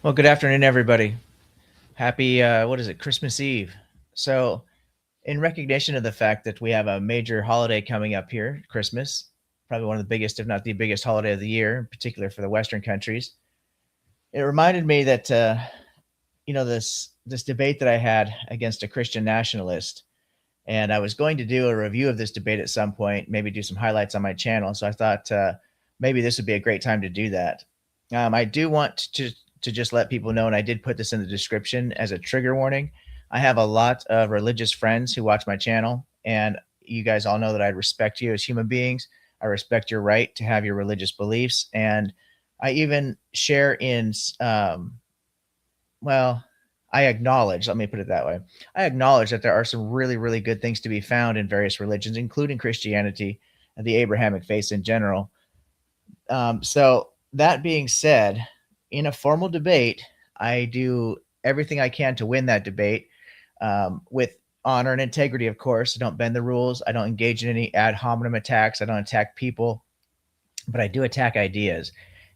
Well, good afternoon, everybody. Happy, what is it, Christmas Eve. So, in recognition of the fact that we have a major holiday coming up here, Christmas, probably one of the biggest, if not the biggest holiday of the year, in particular for the Western countries, it reminded me that, this debate that I had against a Christian nationalist, and I was going to do a review of this debate at some point, maybe do some highlights on my channel. So I thought maybe this would be a great time to do that. I do want to just let people know, and I did put this in the description as a trigger warning. I have a lot of religious friends who watch my channel, and you guys all know that I respect you as human beings. I respect your right to have your religious beliefs, and I even share in well, I acknowledge, let me put it that way. I acknowledge that there are some really, really good things to be found in various religions, including Christianity and the Abrahamic faith in general. So, that being said, in a formal debate, I do everything I can to win that debate with honor and integrity, of course. I don't bend the rules. I don't engage in any ad hominem attacks. I don't attack people, but I do attack ideas.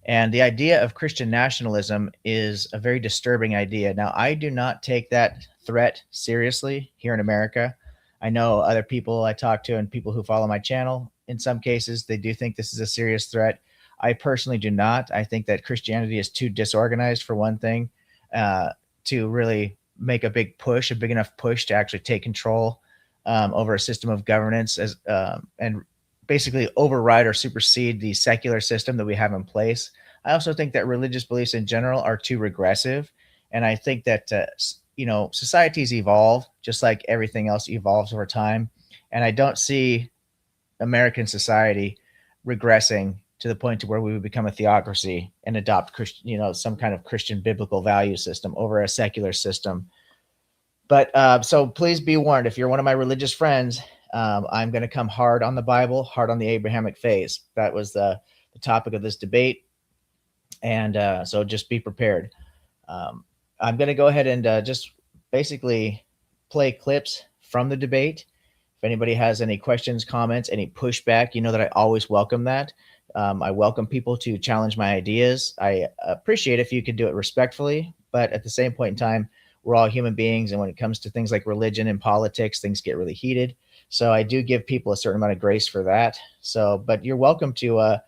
And the idea of Christian nationalism is a very disturbing idea. Now, I do not take that threat seriously here in America. I know other people I talk to and people who follow my channel, in some cases, they do think this is a serious threat. I personally do not. I think that Christianity is too disorganized, for one thing, uh, to really make a big push, a big enough push to actually take control over a system of governance and basically override or supersede the secular system that we have in place. I also think that religious beliefs in general are too regressive, and I think that societies evolve just like everything else evolves over time, and I don't see American society regressing to the point to where we would become a theocracy and adopt Christian, some kind of Christian biblical value system over a secular system. But so please be warned, if you're one of my religious friends, I'm going to come hard on the Bible, hard on the Abrahamic faith. That was the topic of this debate. And so just be prepared. Um, I'm going to go ahead and just basically play clips from the debate. If anybody has any questions, comments, any pushback, you know that I always welcome that. I welcome people to challenge my ideas. I appreciate if you could do it respectfully, but at the same point in time, we're all human beings. And when it comes to things like religion and politics, things get really heated. So I do give people a certain amount of grace for that. So, but you're welcome to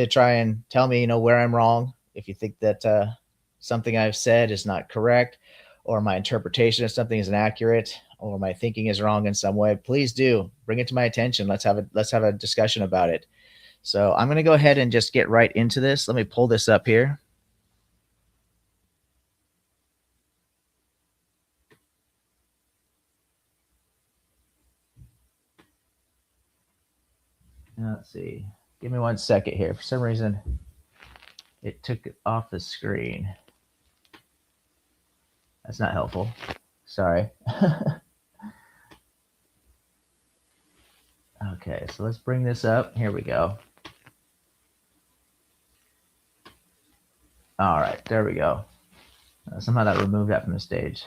try and tell me, where I'm wrong. If you think that something I've said is not correct, or my interpretation of something is inaccurate, or my thinking is wrong in some way, please do bring it to my attention. Let's have a discussion about it. So I'm going to go ahead and just get right into this. Let me pull this up here. Let's see. Give me 1 second here. For some reason, it took it off the screen. That's not helpful. Sorry. Okay, so let's bring this up. Here we go. All right, there we go. Somehow that removed that from the stage.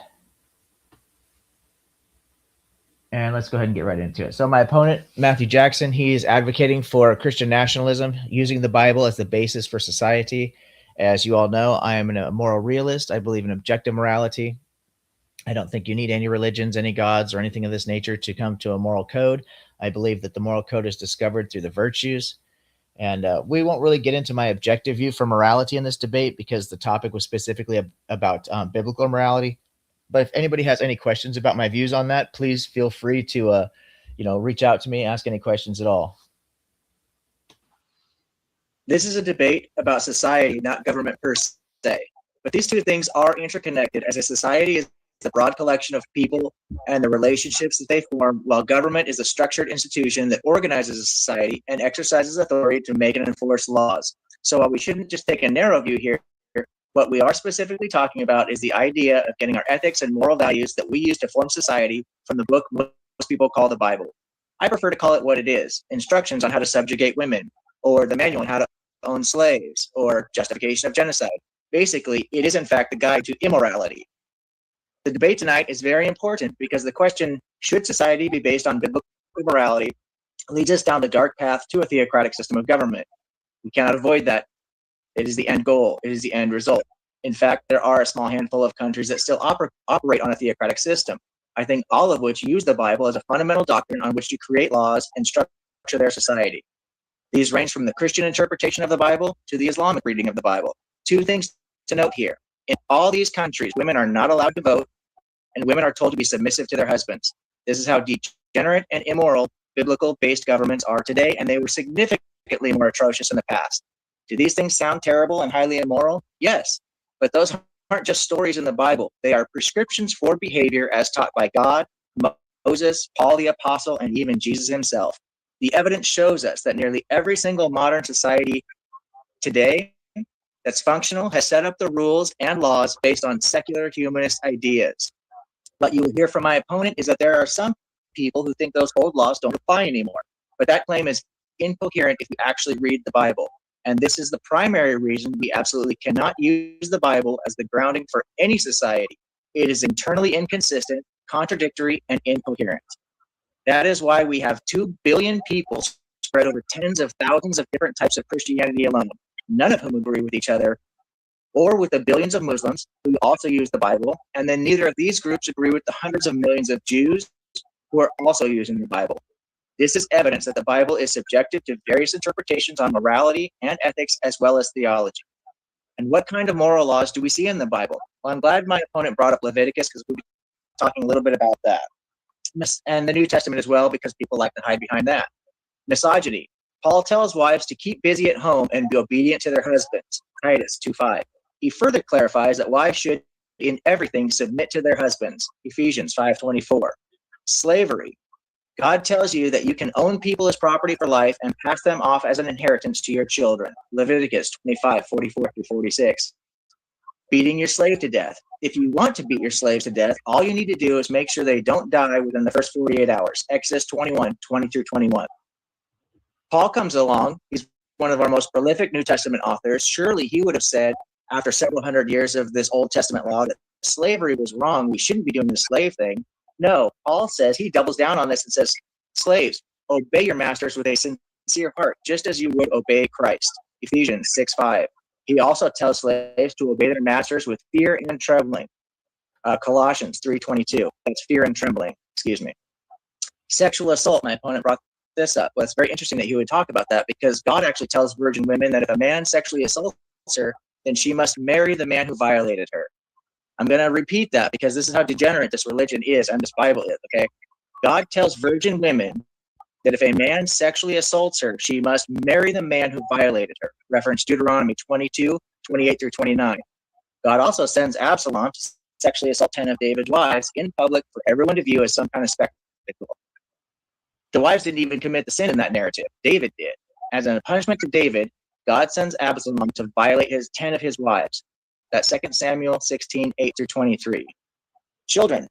And let's go ahead and get right into it. So my opponent, Matthew Jackson, he is advocating for Christian nationalism, using the Bible as the basis for society. As you all know, I am a moral realist. I believe in objective morality. I don't think you need any religions, any gods, or anything of this nature to come to a moral code. I believe that the moral code is discovered through the virtues. And we won't really get into my objective view for morality in this debate because the topic was specifically about biblical morality. But if anybody has any questions about my views on that, please feel free to, reach out to me, ask any questions at all. This is a debate about society, not government per se. But these two things are interconnected, as a society is the broad collection of people and the relationships that they form, while government is a structured institution that organizes a society and exercises authority to make and enforce laws. So while we shouldn't just take a narrow view here, what we are specifically talking about is the idea of getting our ethics and moral values that we use to form society from the book most people call the Bible. I prefer to call it what it is: instructions on how to subjugate women, or the manual on how to own slaves, or justification of genocide. Basically, it is in fact the guide to immorality. The debate tonight is very important because the question, should society be based on biblical morality, leads us down the dark path to a theocratic system of government. We cannot avoid that. It is the end goal. It is the end result. In fact, there are a small handful of countries that still operate on a theocratic system. I think all of which use the Bible as a fundamental doctrine on which to create laws and structure their society. These range from the Christian interpretation of the Bible to the Islamic reading of the Bible. Two things to note here. In all these countries, women are not allowed to vote, and women are told to be submissive to their husbands. This is how degenerate and immoral biblical-based governments are today, and they were significantly more atrocious in the past. Do these things sound terrible and highly immoral? Yes, but those aren't just stories in the Bible. They are prescriptions for behavior as taught by God, Moses, Paul the Apostle, and even Jesus himself. The evidence shows us that nearly every single modern society today that's functional has set up the rules and laws based on secular humanist ideas. What you will hear from my opponent is that there are some people who think those old laws don't apply anymore. But that claim is incoherent if you actually read the Bible. And this is the primary reason we absolutely cannot use the Bible as the grounding for any society. It is internally inconsistent, contradictory, and incoherent. That is why we have 2 billion people spread over tens of thousands of different types of Christianity alone, none of whom agree with each other, or with the billions of Muslims who also use the Bible, and then neither of these groups agree with the hundreds of millions of Jews who are also using the Bible. This is evidence that the Bible is subjected to various interpretations on morality and ethics as well as theology. And what kind of moral laws do we see in the Bible? Well, I'm glad my opponent brought up Leviticus because we'll be talking a little bit about that. And the New Testament as well, because people like to hide behind that. Misogyny. Paul tells wives to keep busy at home and be obedient to their husbands. Titus 2:5. He further clarifies that wives should, in everything, submit to their husbands. Ephesians 5:24. Slavery. God tells you that you can own people as property for life and pass them off as an inheritance to your children. Leviticus 25:44-46. Beating your slave to death. If you want to beat your slaves to death, all you need to do is make sure they don't die within the first 48 hours. Exodus 21:20-21. Paul comes along. He's one of our most prolific New Testament authors. Surely he would have said, after several hundred years of this Old Testament law, that slavery was wrong. We shouldn't be doing the slave thing. No, Paul says, he doubles down on this and says, slaves, obey your masters with a sincere heart, just as you would obey Christ. Ephesians 6:5. He also tells slaves to obey their masters with fear and trembling. Colossians 3:22. That's fear and trembling. Excuse me. Sexual assault. My opponent brought this up. Well, it's very interesting that he would talk about that because God actually tells virgin women that if a man sexually assaults her, then she must marry the man who violated her. I'm going to repeat that because this is how degenerate this religion is and this Bible is, okay? God tells virgin women that if a man sexually assaults her, she must marry the man who violated her. Reference Deuteronomy 22:28-29. God also sends Absalom to sexually assault 10 of David's wives in public for everyone to view as some kind of spectacle. The wives didn't even commit the sin in that narrative. David did. As a punishment to David, God sends Absalom to violate 10 of his wives. That's 2 Samuel 16:8-23. Children.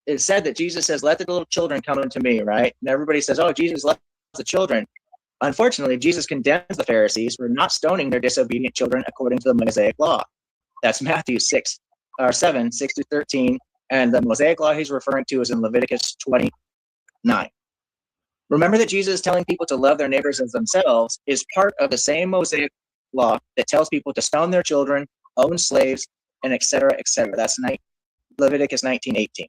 It's said that Jesus says, let the little children come unto me, right? And everybody says, oh, Jesus loves the children. Unfortunately, Jesus condemns the Pharisees for not stoning their disobedient children according to the Mosaic law. That's Matthew 7:6-13. And the Mosaic law he's referring to is in Leviticus 29. Remember that Jesus telling people to love their neighbors as themselves is part of the same Mosaic law that tells people to stone their children, own slaves, and etc., etc. That's Leviticus 19:18.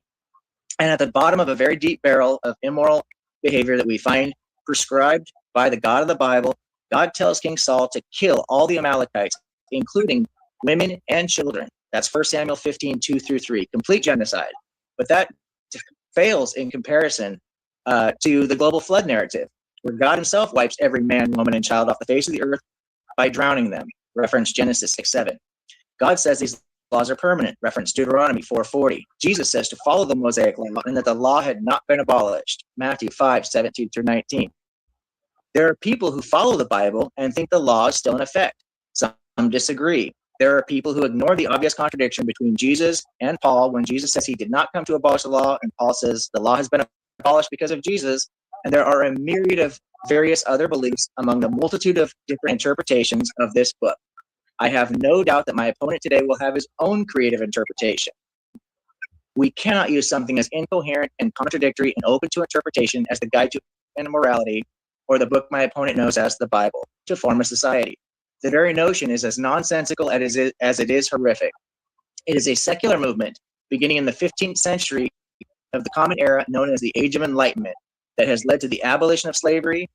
And at the bottom of a very deep barrel of immoral behavior that we find prescribed by the God of the Bible, God tells King Saul to kill all the Amalekites, including women and children. That's 1 Samuel 15:2-3. Complete genocide. But that fails in comparison to the global flood narrative, where God himself wipes every man, woman, and child off the face of the earth by drowning them. Reference Genesis 6:7. God says these laws are permanent. Reference Deuteronomy 4:40. Jesus says to follow the Mosaic law and that the law had not been abolished. Matthew 5:17-19. There are people who follow the Bible and think the law is still in effect. Some disagree. There are people who ignore the obvious contradiction between Jesus and Paul when Jesus says he did not come to abolish the law and Paul says the law has been abolished because of Jesus. And there are a myriad of various other beliefs among the multitude of different interpretations of this book. I have no doubt that my opponent today will have his own creative interpretation. We cannot use something as incoherent and contradictory and open to interpretation as the Guide to Immorality, or the book my opponent knows as the Bible, to form a society. The very notion is as nonsensical as it is horrific. It is a secular movement beginning in the 15th century of the Common Era, known as the Age of Enlightenment, that has led to the abolition of slavery,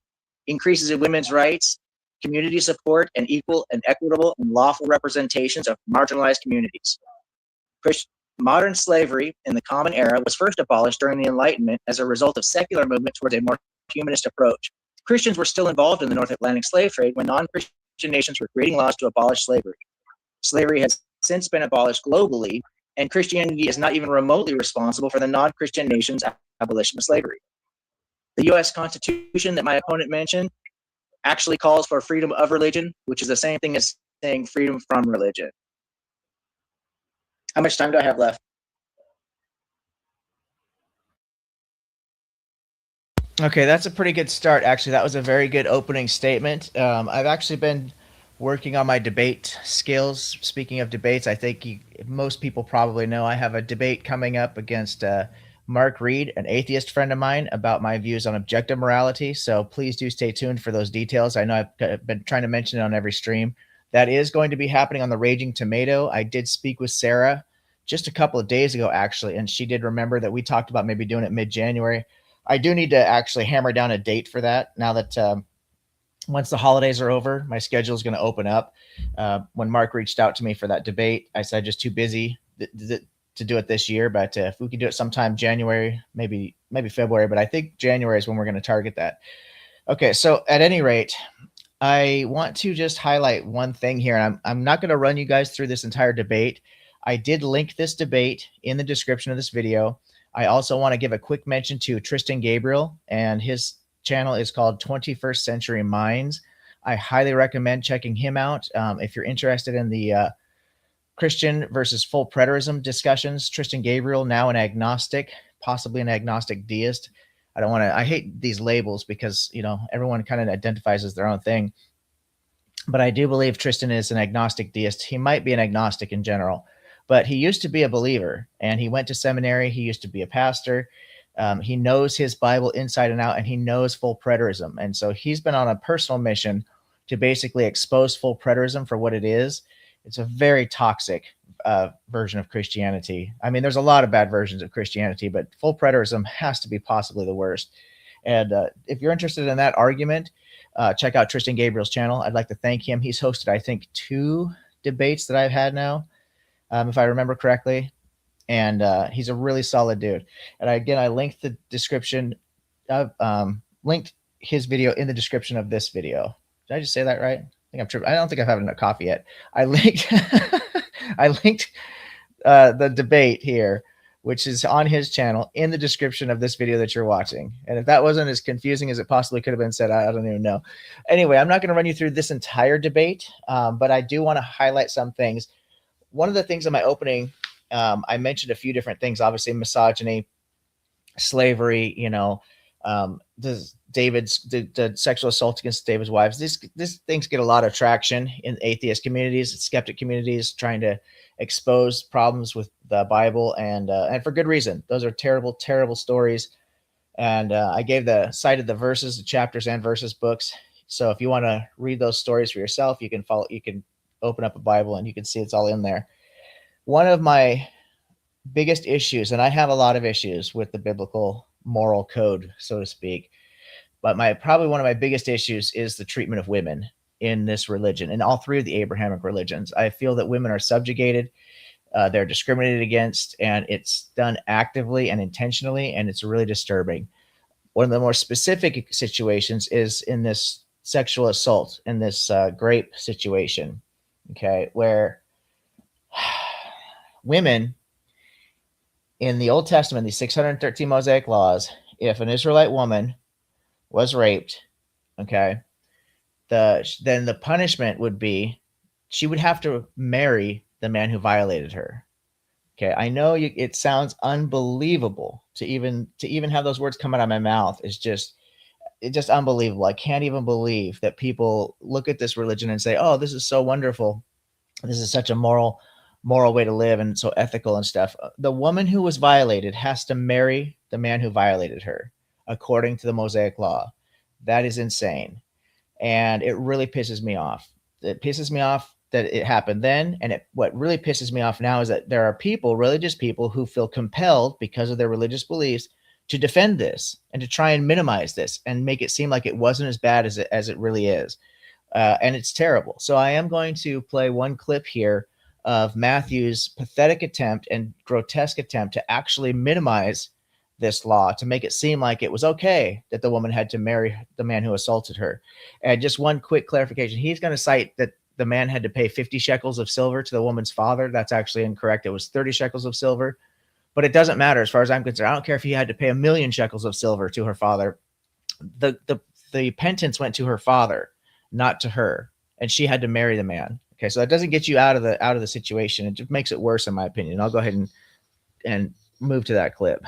increases in women's rights, community support, and equal and equitable and lawful representations of marginalized communities. Modern slavery in the Common Era was first abolished during the Enlightenment as a result of secular movement towards a more humanist approach. Christians were still involved in the North Atlantic slave trade when non-Christian nations were creating laws to abolish slavery. Slavery has since been abolished globally, and Christianity is not even remotely responsible for the non-Christian nations' abolition of slavery. The U.S. Constitution that my opponent mentioned actually calls for freedom of religion, which is the same thing as saying freedom from religion. How much time do I have left? Okay, that's a pretty good start. Actually, that was a very good opening statement. I've actually been working on my debate skills. Speaking of debates, I think most people probably know I have a debate coming up against Mark Reed, an atheist friend of mine, about my views on objective morality. So please do stay tuned for those details. I know I've been trying to mention it on every stream. That is going to be happening on the Raging Tomato. I did speak with Sarah just a couple of days ago, actually, and she did remember that we talked about maybe doing it mid-January. I do need to actually hammer down a date for that now that once the holidays are over, my schedule is going to open up. When Mark reached out to me for that debate, I said just too busy to do it this year, but if we could do it sometime January, maybe February, but I think January is when we're going to target that. Okay, so at any rate, I want to just highlight one thing here. And I'm not going to run you guys through this entire debate. I did link this debate in the description of this video. I also want to give a quick mention to Tristan Gabriel, and his channel is called 21st Century Minds. I highly recommend checking him out. If you're interested in the Christian versus full preterism discussions, Tristan Gabriel, now an agnostic, possibly an agnostic deist. I hate these labels because, everyone kind of identifies as their own thing. But I do believe Tristan is an agnostic deist. He might be an agnostic in general, but he used to be a believer and he went to seminary. He used to be a pastor. He knows his Bible inside and out, and he knows full preterism. And so he's been on a personal mission to basically expose full preterism for what it is. It's a very toxic version of Christianity. I mean, there's a lot of bad versions of Christianity, but full preterism has to be possibly the worst. And if you're interested in that argument, check out Tristan Gabriel's channel. I'd like to thank him. He's hosted, I think, 2 debates that I've had now, if I remember correctly. And he's a really solid dude. And I linked the description of linked his video in the description of this video. Did I just say that right? I think I'm tripping. I don't think I've had enough coffee yet. I linked I linked the debate here, which is on his channel, in the description of this video that you're watching. And if that wasn't as confusing as it possibly could have been said, I don't even know. Anyway, I'm not going to run you through this entire debate, but I do want to highlight some things. One of the things in my opening, I mentioned a few different things, obviously misogyny, slavery, the sexual assault against David's wives. These things get a lot of traction in atheist communities, skeptic communities, trying to expose problems with the Bible, and for good reason. Those are terrible, terrible stories. And I cited the verses, the chapters and verses books. So if you want to read those stories for yourself, you can open up a Bible and you can see it's all in there. One of my biggest issues, and I have a lot of issues with the biblical moral code, so to speak, but probably one of my biggest issues is the treatment of women in this religion, in all 3 of the Abrahamic religions. I feel that women are subjugated, they're discriminated against, and it's done actively and intentionally, and it's really disturbing. One of the more specific situations is in this sexual assault, in this grape situation, okay, where women in the Old Testament, the 613 Mosaic laws, if an Israelite woman was raped, okay, then the punishment would be she would have to marry the man who violated her. Okay, I know it sounds unbelievable to even have those words come out of my mouth. It's just unbelievable. I can't even believe that people look at this religion and say, "Oh, this is so wonderful. This is such a moral way to live and so ethical and stuff." The woman who was violated has to marry the man who violated her, according to the Mosaic law. That is insane. And it really pisses me off. It pisses me off that it happened then. And what really pisses me off now is that there are people, religious people, who feel compelled because of their religious beliefs to defend this and to try and minimize this and make it seem like it wasn't as bad as it really is. And it's terrible. So I am going to play one clip here of Matthew's pathetic attempt and grotesque attempt to actually minimize this law, to make it seem like it was okay that the woman had to marry the man who assaulted her. And just one quick clarification. He's going to cite that the man had to pay 50 shekels of silver to the woman's father. That's actually incorrect. It was 30 shekels of silver. But it doesn't matter as far as I'm concerned. I don't care if he had to pay 1,000,000 shekels of silver to her father. The penance went to her father, not to her, and she had to marry the man. Okay, so that doesn't get you out of the situation. It just makes it worse, in my opinion. I'll go ahead and move to that clip.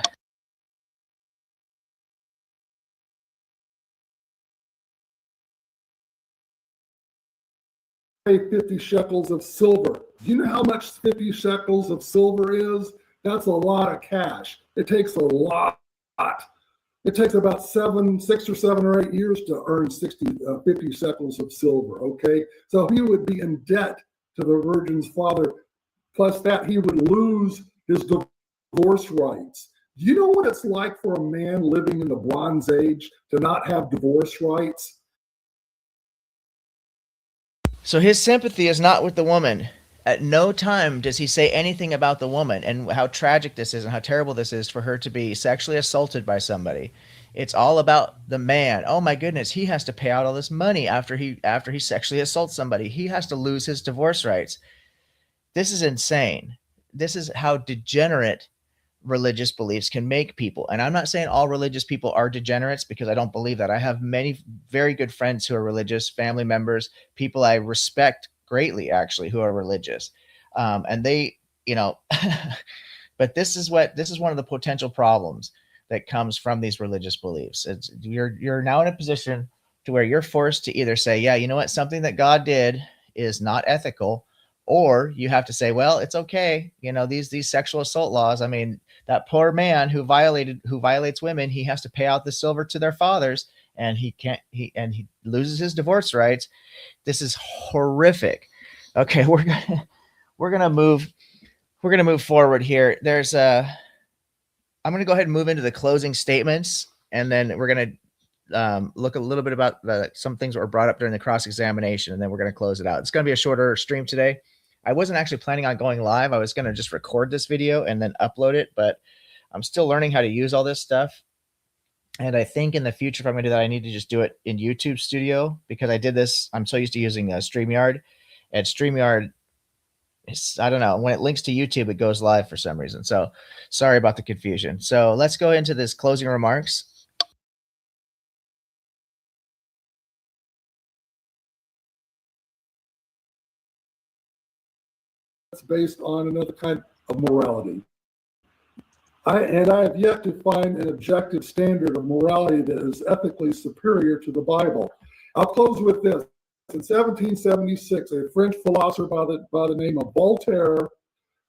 Pay 50 shekels of silver. Do you know how much 50 shekels of silver is? That's a lot of cash. It takes a lot. It takes about 6 or 7 or 8 years to earn 50 shekels of silver, okay? So he would be in debt to the virgin's father. Plus that, he would lose his divorce rights. Do you know what it's like for a man living in the Bronze Age to not have divorce rights? So his sympathy is not with the woman. At no time does he say anything about the woman and how tragic this is and how terrible this is for her to be sexually assaulted by somebody. It's all about the man. Oh my goodness, he has to pay out all this money after he sexually assaults somebody. He has to lose his divorce rights. This is insane. This is how degenerate religious beliefs can make people. And I'm not saying all religious people are degenerates, because I don't believe that. I have many very good friends who are religious, family members, people I respect greatly, actually, who are religious. And they, but this is one of the potential problems that comes from these religious beliefs. You're now in a position to where you're forced to either say, yeah, you know what, something that God did is not ethical, or you have to say, well, it's okay. These sexual assault laws. I mean, that poor man who violates women, he has to pay out the silver to their fathers, and he loses his divorce rights. This is horrific. Okay, we're gonna move forward here. I'm gonna go ahead and move into the closing statements, and then we're gonna look a little bit about some things that were brought up during the cross-examination, and then we're gonna close it out. It's gonna be a shorter stream today. I wasn't actually planning on going live. I was gonna just record this video and then upload it, but I'm still learning how to use all this stuff. And I think in the future, if I'm going to do that, I need to just do it in YouTube Studio, because I did this. I'm so used to using StreamYard, and StreamYard, I don't know, when it links to YouTube, it goes live for some reason. So sorry about the confusion. So let's go into this closing remarks. It's based on another kind of morality. I have yet to find an objective standard of morality that is ethically superior to the Bible. I'll close with this. In 1776, a French philosopher by the name of Voltaire,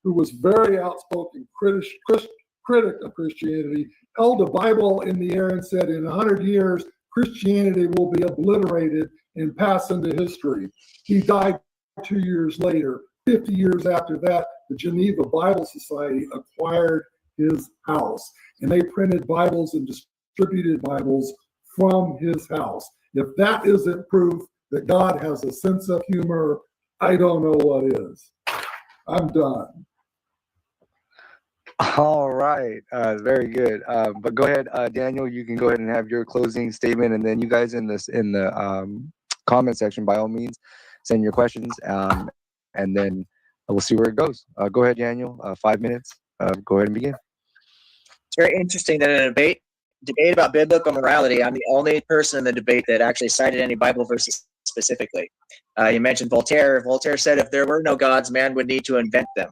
who was very outspoken critic of Christianity, held a Bible in the air and said, in 100 years, Christianity will be obliterated and pass into history. He died 2 years later. 50 years after that, the Geneva Bible Society acquired his house, and they printed Bibles and distributed Bibles from his house. If that isn't proof that God has a sense of humor, I don't know what is. I'm done. All right, very good. But go ahead, Daniel. You can go ahead and have your closing statement, and then you guys in the comment section, by all means, send your questions, and then we'll see where it goes. Go ahead, Daniel. 5 minutes. Go ahead and begin. It's very interesting that in a debate about biblical morality, I'm the only person in the debate that actually cited any Bible verses specifically. You mentioned Voltaire. Voltaire said if there were no gods, man would need to invent them.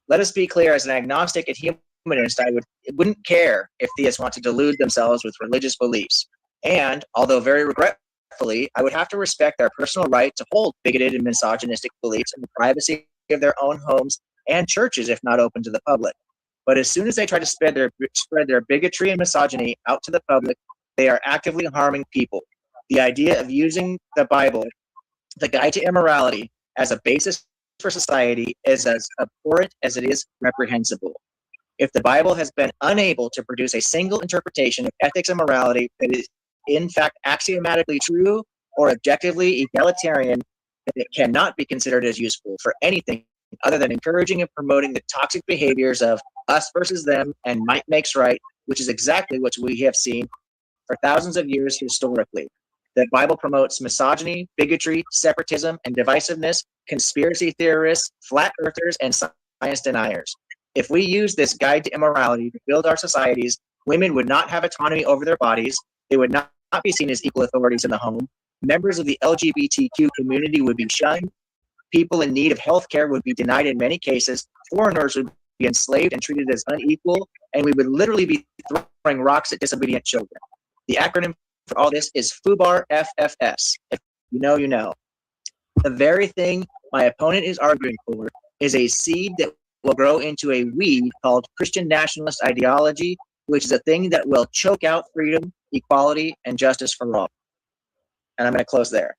Let us be clear, as an agnostic and humanist, I wouldn't care if theists want to delude themselves with religious beliefs. And, although very regretfully, I would have to respect their personal right to hold bigoted and misogynistic beliefs in the privacy of their own homes and churches, if not open to the public. But as soon as they try to spread their bigotry and misogyny out to the public, they are actively harming people. The idea of using the Bible, the guide to immorality, as a basis for society is as abhorrent as it is reprehensible. If the Bible has been unable to produce a single interpretation of ethics and morality that is in fact axiomatically true or objectively egalitarian, then it cannot be considered as useful for anything other than encouraging and promoting the toxic behaviors of us versus them and might makes right, which is exactly what we have seen for thousands of years historically. The Bible promotes misogyny, bigotry, separatism, and divisiveness, conspiracy theorists, flat earthers, and science deniers. If we use this guide to immorality to build our societies, women would not have autonomy over their bodies. They would not be seen as equal authorities in the home. Members of the LGBTQ community would be shunned. People in need of health care would be denied in many cases. Foreigners would be enslaved and treated as unequal. And we would literally be throwing rocks at disobedient children. The acronym for all this is FUBAR FFS. If you know, you know. The very thing my opponent is arguing for is a seed that will grow into a weed called Christian Nationalist ideology, which is a thing that will choke out freedom, equality, and justice for all. And I'm going to close there.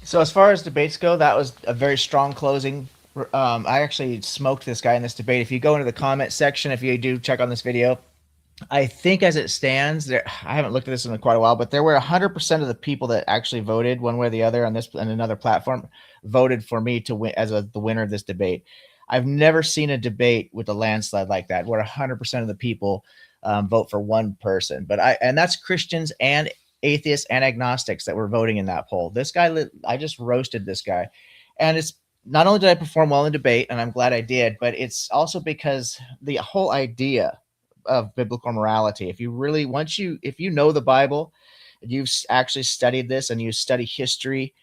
So as far as debates go, that was a very strong closing. I actually smoked this guy in this debate. If you go into the comment section, if you do check on this video, I think as it stands, there, I haven't looked at this in quite a while, but there were 100% of the people that actually voted one way or the other on this and another platform voted for me to win as the winner of this debate. I've never seen a debate with a landslide like that, where 100% of the people vote for one person. And that's Christians and atheists and agnostics that were voting in that poll. This guy, I just roasted this guy, and it's not only did I perform well in debate, and I'm glad I did, but it's also because the whole idea of biblical morality, if you know the Bible, you've actually studied this and you study history,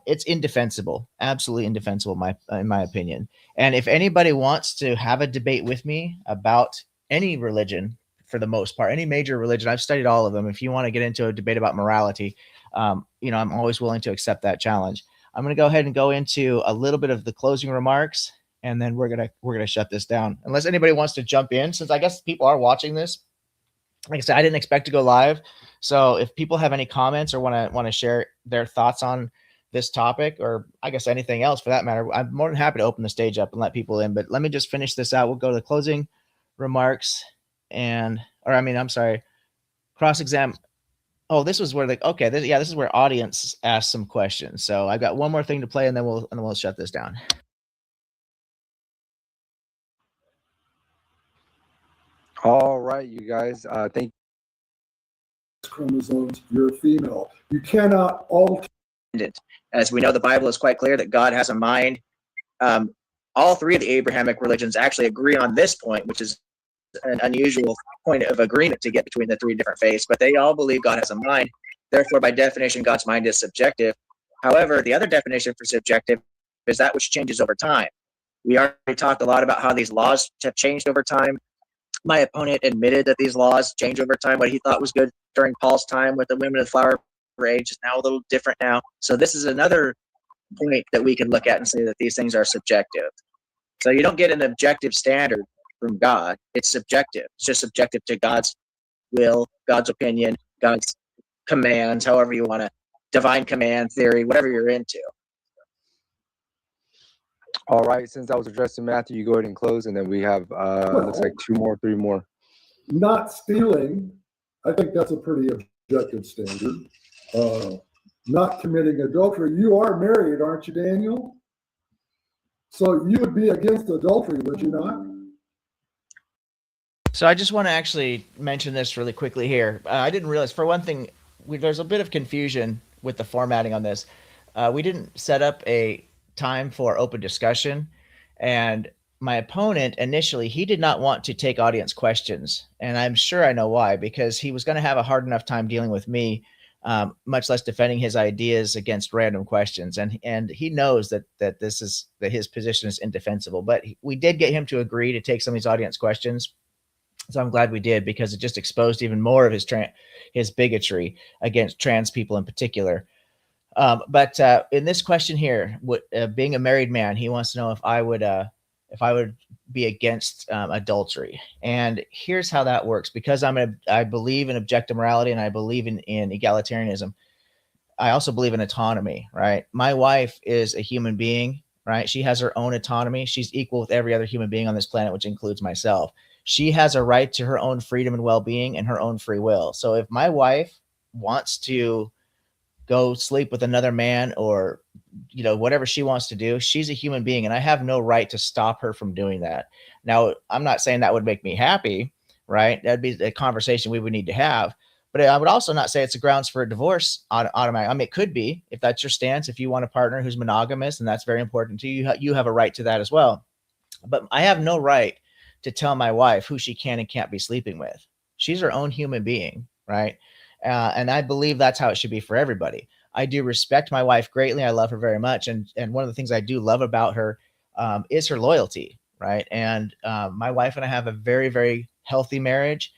it's indefensible, absolutely indefensible in my opinion. And if anybody wants to have a debate with me about any religion, for the most part, any major religion, I've studied all of them. If you want to get into a debate about morality, I'm always willing to accept that challenge. I'm going to go ahead and go into a little bit of the closing remarks, and then we're gonna shut this down. Unless anybody wants to jump in, since I guess people are watching this. Like I said, I didn't expect to go live, so if people have any comments or want to share their thoughts on this topic, or I guess anything else for that matter, I'm more than happy to open the stage up and let people in. But let me just finish this out. We'll go to the closing remarks, cross-exam. Oh, this was where this is where audience asked some questions. So I've got one more thing to play, and then we'll shut this down. All right, you guys. Thank chromosomes, you're a female. You cannot alter. As we know, the Bible is quite clear that God has a mind. All three of the Abrahamic religions actually agree on this point, which is an unusual point of agreement to get between the three different faiths, but they all believe God has a mind. Therefore, by definition, God's mind is subjective. However, the other definition for subjective is that which changes over time. We already talked a lot about how these laws have changed over time. My opponent admitted that these laws change over time. What he thought was good during Paul's time with the women of the flower age is now a little different now. So this is another point that we can look at and say that these things are subjective. So you don't get an objective standard from God. It's subjective. It's just subjective to God's will, God's opinion, God's commands, however you want to, divine command theory, whatever you're into. All right, since I was addressing Matthew, you go ahead and close, and then we have looks like 2 more, 3 more. Not stealing, I think that's a pretty objective standard. Not committing adultery. You are married, aren't you, Daniel? So you would be against adultery, would you not? So I just want to actually mention this really quickly here. I didn't realize, for one thing, there's a bit of confusion with the formatting on this. We didn't set up a time for open discussion, and my opponent initially, he did not want to take audience questions, and I'm sure I know why, because he was going to have a hard enough time dealing with me, much less defending his ideas against random questions, and he knows that his position is indefensible. But we did get him to agree to take some of these audience questions, so I'm glad we did, because it just exposed even more of his bigotry against trans people in particular. But in this question here, being a married man, he wants to know if I would be against adultery. And here's how that works. Because I believe in objective morality, and I believe in egalitarianism. I also believe in autonomy, right? My wife is a human being, right? She has her own autonomy. She's equal with every other human being on this planet, which includes myself. She has a right to her own freedom and well-being and her own free will. So if my wife wants to go sleep with another man, or whatever she wants to do, she's a human being and I have no right to stop her from doing that. Now, I'm not saying that would make me happy, right? That'd be a conversation we would need to have, but I would also not say it's a grounds for a divorce automatic. I mean, it could be, if that's your stance. If you want a partner who's monogamous and that's very important to you, you have a right to that as well. But I have no right to tell my wife who she can and can't be sleeping with. She's her own human being, right? And I believe that's how it should be for everybody. I do respect my wife greatly. I love her very much, and one of the things I do love about her is her loyalty, right? And my wife and I have a very, very healthy marriage.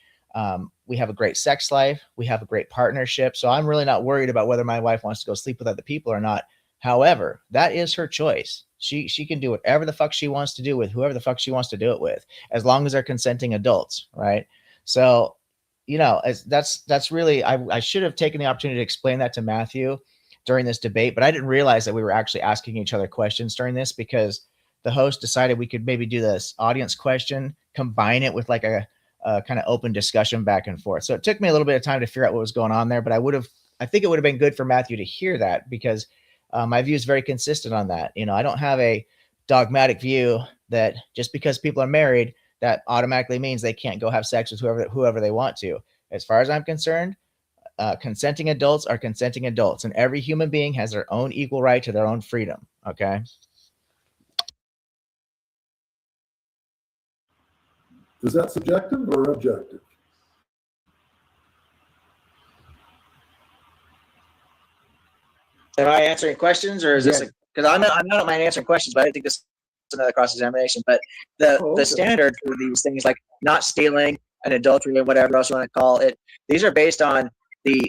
We have a great sex life. We have a great partnership. So I'm really not worried about whether my wife wants to go sleep with other people or not. However, that is her choice. She can do whatever the fuck she wants to do with whoever the fuck she wants to do it with, as long as they're consenting adults, right? So, that's really, I should have taken the opportunity to explain that to Matthew during this debate, but I didn't realize that we were actually asking each other questions during this, because the host decided we could maybe do this audience question, combine it with like a kind of open discussion back and forth. So it took me a little bit of time to figure out what was going on there, but I think it would have been good for Matthew to hear that, because my view is very consistent on that. I don't have a dogmatic view that just because people are married, that automatically means they can't go have sex with whoever they want to. As far as I'm concerned, consenting adults are consenting adults, and every human being has their own equal right to their own freedom. Okay. Is that subjective or objective? Am I answering questions, or is this because I'm not mind answering questions, but I think this is another cross-examination. But the standard for these things, like not stealing and adultery and whatever else you want to call it, these are based on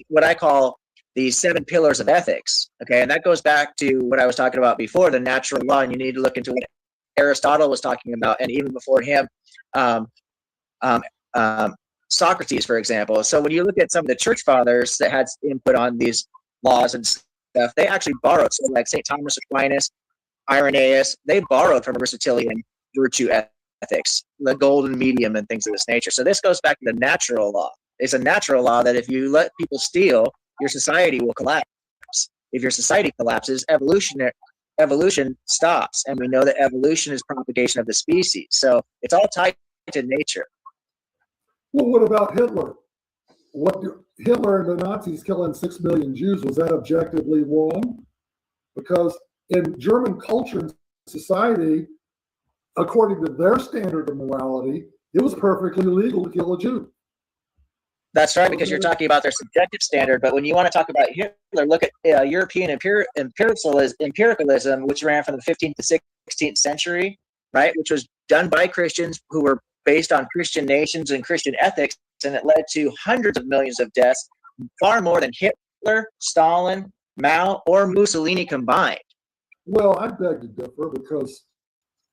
what I call the 7 pillars of ethics. Okay, and that goes back to what I was talking about before, the natural law, and you need to look into what Aristotle was talking about, and even before him, Socrates, for example. So when you look at some of the church fathers that had input on these laws and stuff, they actually borrowed. So like St. Thomas Aquinas, Irenaeus, they borrowed from Aristotelian virtue ethics, the golden medium and things of this nature. So this goes back to the natural law. It's a natural law that if you let people steal, your society will collapse. If your society collapses, evolution stops. And we know that evolution is propagation of the species. So it's all tied to nature. Well, what about Hitler? Hitler and the Nazis killing 6 million Jews, was that objectively wrong? Because in German culture and society, according to their standard of morality, it was perfectly legal to kill a Jew. That's right, because you're talking about their subjective standard. But when you want to talk about Hitler, look at European empiricalism, which ran from the 15th to 16th century, right? Which was done by Christians who were based on Christian nations and Christian ethics, and it led to hundreds of millions of deaths, far more than Hitler, Stalin, Mao, or Mussolini combined. Well, I beg to differ, because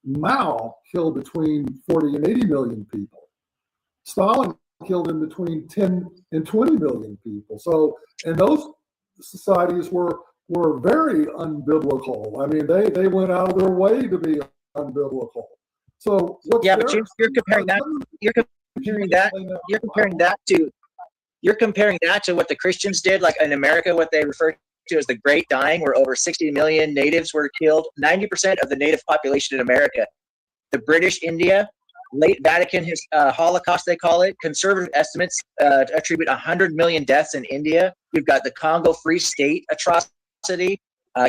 Mao killed between 40 and 80 million people. Stalin killed in between 10 and 20 million people. So, and those societies were very unbiblical. I mean, they went out of their way to be unbiblical. So but you're comparing that. You're comparing that to what the Christians did, like in America, what they refer to as the Great Dying, where over 60 million natives were killed, 90% of the native population in America. The British India, late Vatican Holocaust, they call it. Conservative estimates attribute 100 million deaths in India. We've got the Congo Free State atrocity.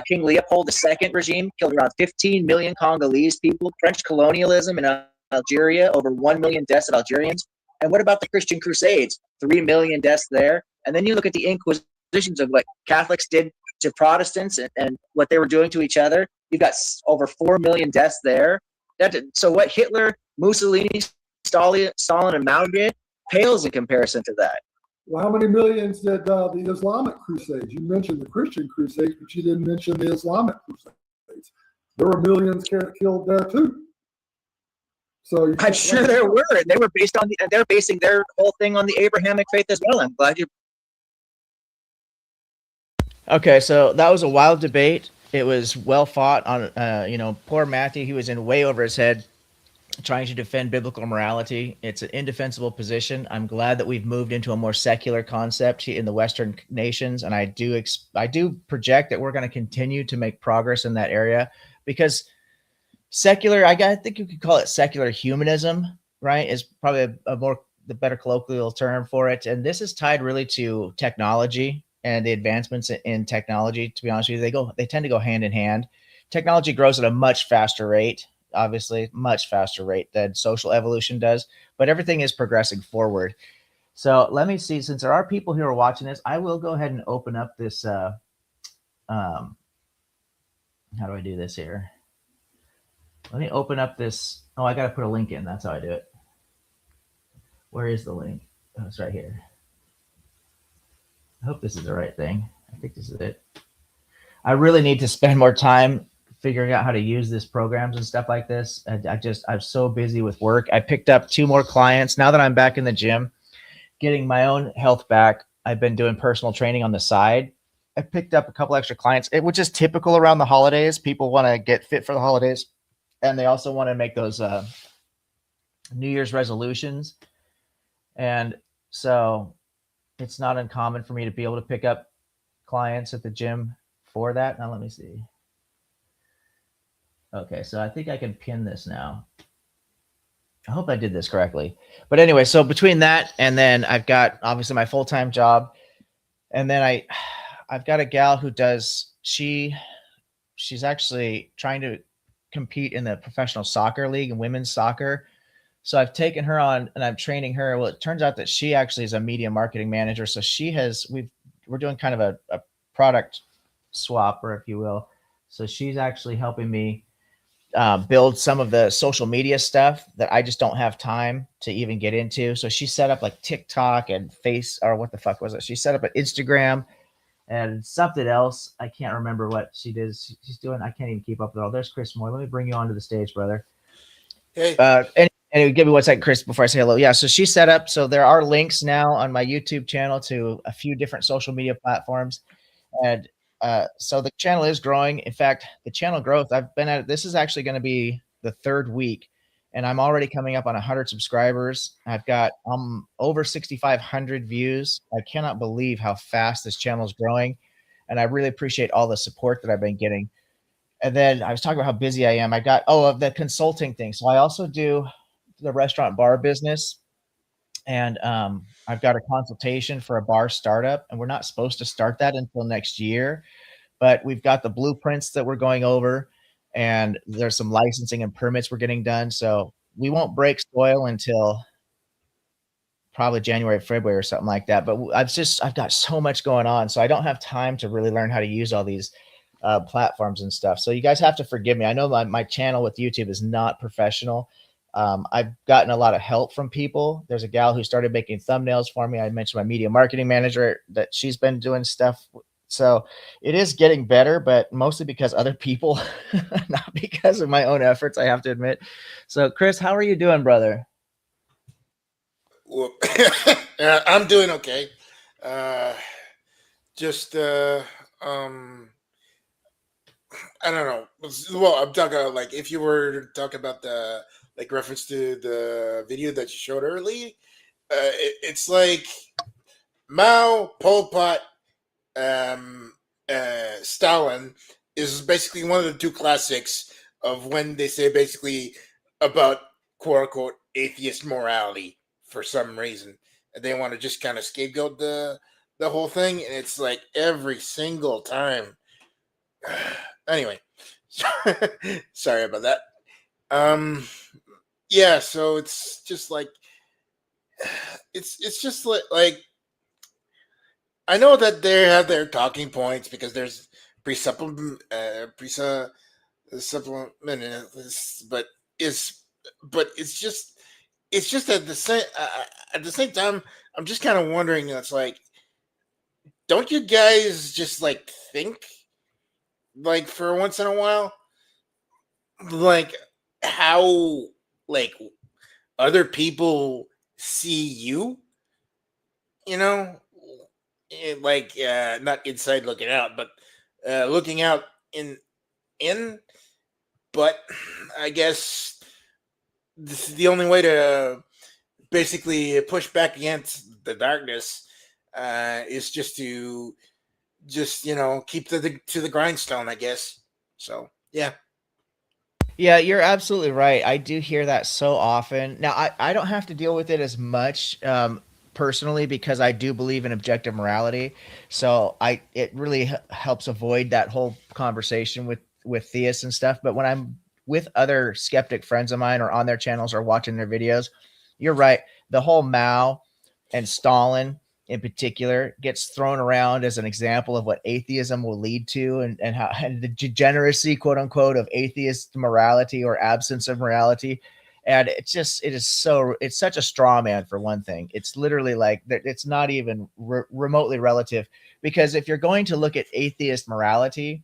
King Leopold II regime killed around 15 million Congolese people. French colonialism in Algeria, over 1 million deaths of Algerians. And what about the Christian Crusades? 3 million deaths there. And then you look at the Inquisitions of what Catholics did to Protestants and what they were doing to each other. You've got over 4 million deaths there. So what Hitler, Mussolini, Stalin, and Mao did pales in comparison to that. Well, how many millions did the Islamic Crusades? You mentioned the Christian Crusades, but you didn't mention the Islamic Crusades. There were millions killed there too. So I'm sure there were. They were based on they're basing their whole thing on the Abrahamic faith as well. I'm glad you. Okay, so that was a wild debate. It was well fought on, poor Matthew. He was in way over his head trying to defend biblical morality. It's an indefensible position. I'm glad that we've moved into a more secular concept in the Western nations, and I do project that we're going to continue to make progress in that area because secular, I think you could call it secular humanism, right? Is probably a more the better colloquial term for it. And this is tied really to technology and the advancements in technology. To be honest with you, they tend to go hand in hand. Technology grows at a much faster rate, obviously, much faster rate than social evolution does. But everything is progressing forward. So let me see. Since there are people who are watching this, I will go ahead and open up this. Um, how do I do this here? Let me open up this. Oh, I got to put a link in. That's how I do it. Where is the link? Oh, it's right here. I hope this is the right thing. I think this is it. I really need to spend more time figuring out how to use these programs and stuff like this. I'm so busy with work. I picked up 2 more clients. Now that I'm back in the gym, getting my own health back, I've been doing personal training on the side. I picked up a couple extra clients, which is typical around the holidays. People want to get fit for the holidays, and they also want to make those New Year's resolutions. And so it's not uncommon for me to be able to pick up clients at the gym for that. Now let me see. Okay, so I think I can pin this now. I hope I did this correctly. But anyway, so between that and then I've got obviously my full-time job, and then I've got a gal who she's actually trying to compete in the professional soccer league and women's soccer. So I've taken her on and I'm training her. Well, it turns out that she actually is a media marketing manager. So we're doing kind of a product swap, or if you will. So she's actually helping me build some of the social media stuff that I just don't have time to even get into. So she set up like TikTok and or what the fuck was it? She set up an Instagram and something else. I can't remember what she did. She's doing. I can't even keep up with it all. There's Chris Moore. Let me bring you onto the stage, brother. Hey, And give me 1 second, Chris, before I say hello. Yeah, so she set up. So there are links now on my YouTube channel to a few different social media platforms, and so the channel is growing. In fact, the channel growth, I've been at it. This is actually going to be the 3rd week, and I'm already coming up on 100 subscribers. I've got over 6,500 views. I cannot believe how fast this channel is growing, and I really appreciate all the support that I've been getting. And then I was talking about how busy I am. I got of the consulting thing. So I also do the restaurant bar business, and I've got a consultation for a bar startup, and we're not supposed to start that until next year, but we've got the blueprints that we're going over, and there's some licensing and permits we're getting done. So we won't break soil until probably January, February, or something like that. But I've got so much going on, so I don't have time to really learn how to use all these platforms and stuff. So you guys have to forgive me. I know my channel with YouTube is not professional. I've gotten a lot of help from people. There's a gal who started making thumbnails for me. I mentioned my media marketing manager that she's been doing stuff. So it is getting better, but mostly because other people, not because of my own efforts, I have to admit. So Chris, how are you doing, brother? well, I'm doing okay. Just I don't know. Well, I'm talking about, like, if you were to talk about the, like, reference to the video that you showed earlier, it's like Mao, Pol Pot, um, Stalin is basically one of the 2 classics of when they say basically about quote unquote atheist morality for some reason. And they want to just kind of scapegoat the whole thing, and it's like every single time. Anyway, sorry about that. Yeah, so it's just like it's just like I know that they have their talking points because there's pre-supplement, supplement, but is but it's just at the same time I'm just kind of wondering. It's like, don't you guys just like think, like, for once in a while, like, how, like, other people see you, you know like not inside looking out, but looking out in. But I guess this is the only way to basically push back against the darkness is just to keep to the grindstone, I guess. So yeah. Yeah, you're absolutely right. I do hear that so often. Now, I don't have to deal with it as much personally because I do believe in objective morality. So it really helps avoid that whole conversation with theists and stuff. But when I'm with other skeptic friends of mine or on their channels or watching their videos, you're right. The whole Mao and Stalin in particular gets thrown around as an example of what atheism will lead to, and how and the degeneracy, quote unquote, of atheist morality or absence of morality. And it's such a straw man. For one thing, it's literally like it's not even remotely relative, because if you're going to look at atheist morality,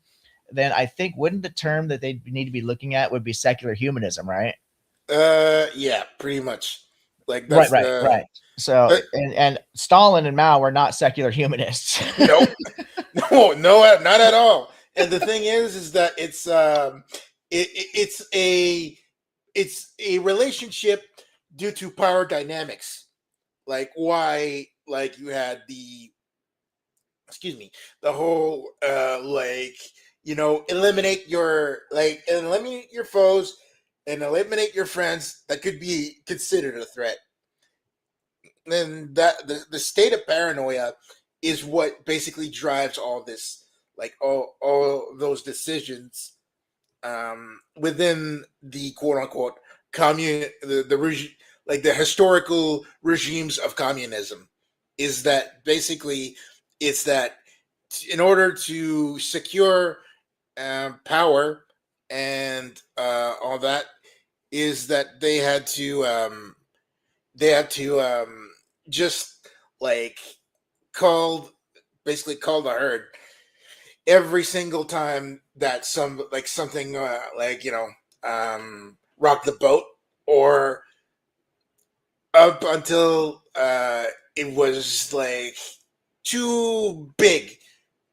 then I think wouldn't the term that they need to be looking at would be secular humanism, right? Yeah, pretty much. Like Right, that's right, the right. So, uh, and Stalin and Mao were not secular humanists. nope. No, not at all. And the thing is that it's a relationship due to power dynamics. Like why, like you had the excuse me, the whole eliminate your foes and eliminate your friends that could be considered a threat. And that the state of paranoia is what basically drives all this, like all those decisions within the quote unquote the regime, like the historical regimes of communism, is that basically it's that in order to secure power and all that, is that they had to just like called basically called a herd every single time that something rock the boat, or up until it was like too big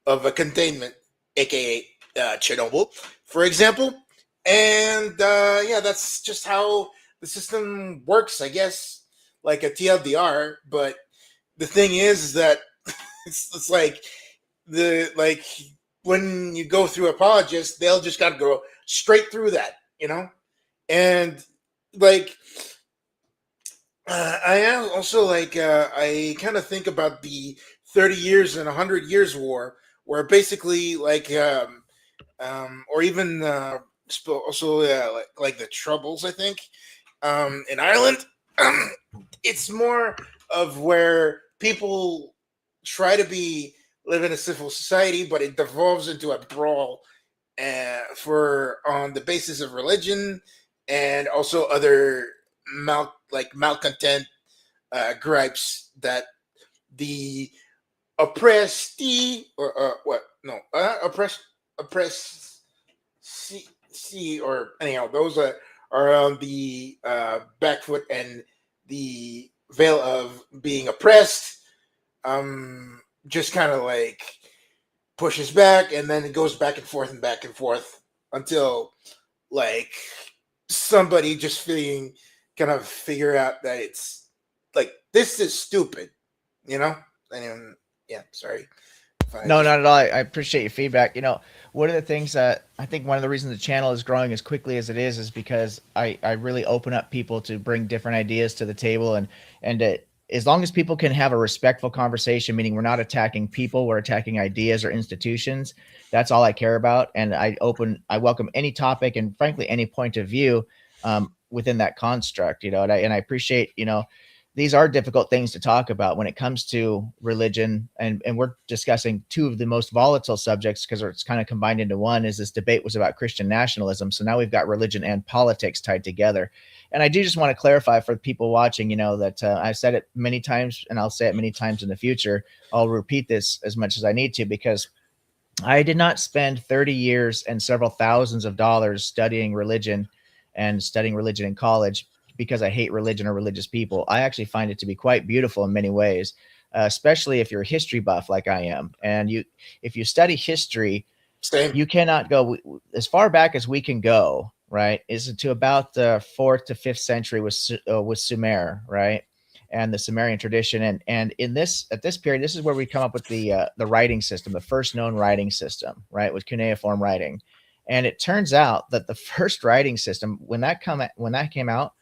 of a containment, aka Chernobyl, for example. And yeah, that's just how the system works, I guess, like a TLDR. But the thing is that it's like the like when you go through apologists, they'll just gotta go straight through that. And like I am also like I kind of think about the 30 years and 100 years war, where basically or even also like the troubles, I think, in Ireland. It's more of where people try to be live in a civil society, but it devolves into a brawl for on the basis of religion and also other malcontent gripes that the oppressee or what no oppressed see or anyhow those are on the back foot and the veil of being oppressed, just kind of like pushes back, and then it goes back and forth until like somebody just feeling kind of figure out that it's like this is stupid, you know. And yeah, sorry if I No, just not at all. I appreciate your feedback. One of the things that I think one of the reasons the channel is growing as quickly as it is because I really open up people to bring different ideas to the table, and as long as people can have a respectful conversation, meaning we're not attacking people, we're attacking ideas or institutions. That's all I care about, and I welcome any topic and frankly any point of view within that construct. And I appreciate these are difficult things to talk about when it comes to religion. And we're discussing two of the most volatile subjects because it's kind of combined into one. Is this debate was about Christian nationalism. So now we've got religion and politics tied together. And I do just want to clarify for people watching, that I've said it many times and I'll say it many times in the future. I'll repeat this as much as I need to, because I did not spend 30 years and several thousands of dollars studying religion in college because I hate religion or religious people. I actually find it to be quite beautiful in many ways. especially if you're a history buff like I am. And if you study history, Same. you cannot go as far back as we can go, right? Is to about the 4th to 5th century with Sumer, right? And the Sumerian tradition, and in this at this period, this is where we come up with the writing system, the first known writing system, right, with cuneiform writing. And it turns out that the first writing system, when that came out,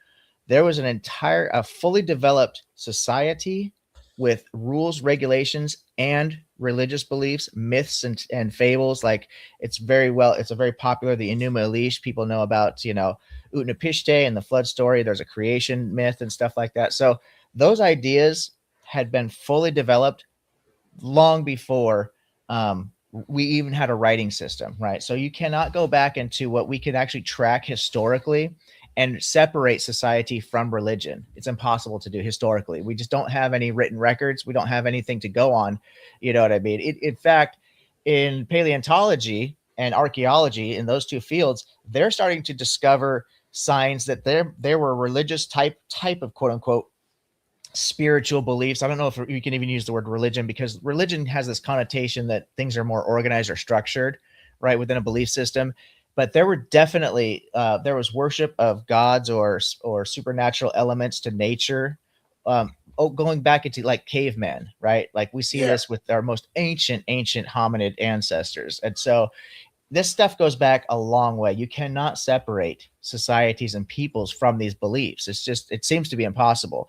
there was a fully developed society with rules, regulations, and religious beliefs, myths, and fables. Like it's a very popular, the Enuma Elish. People know about, Utnapishtim and the flood story. There's a creation myth and stuff like that. So those ideas had been fully developed long before we even had a writing system, right? So you cannot go back into what we can actually track historically and separate society from religion. It's impossible to do historically. We just don't have any written records. We don't have anything to go on. You know what I mean? In fact, in paleontology and archaeology, in those two fields, they're starting to discover signs that there were religious type of quote unquote spiritual beliefs. I don't know if you can even use the word religion, because religion has this connotation that things are more organized or structured, right, within a belief system. But there were definitely there was worship of gods or supernatural elements to nature, going back into like cavemen, right? Like we see this with our most ancient hominid ancestors. And so this stuff goes back a long way. You cannot separate societies and peoples from these beliefs. It seems to be impossible.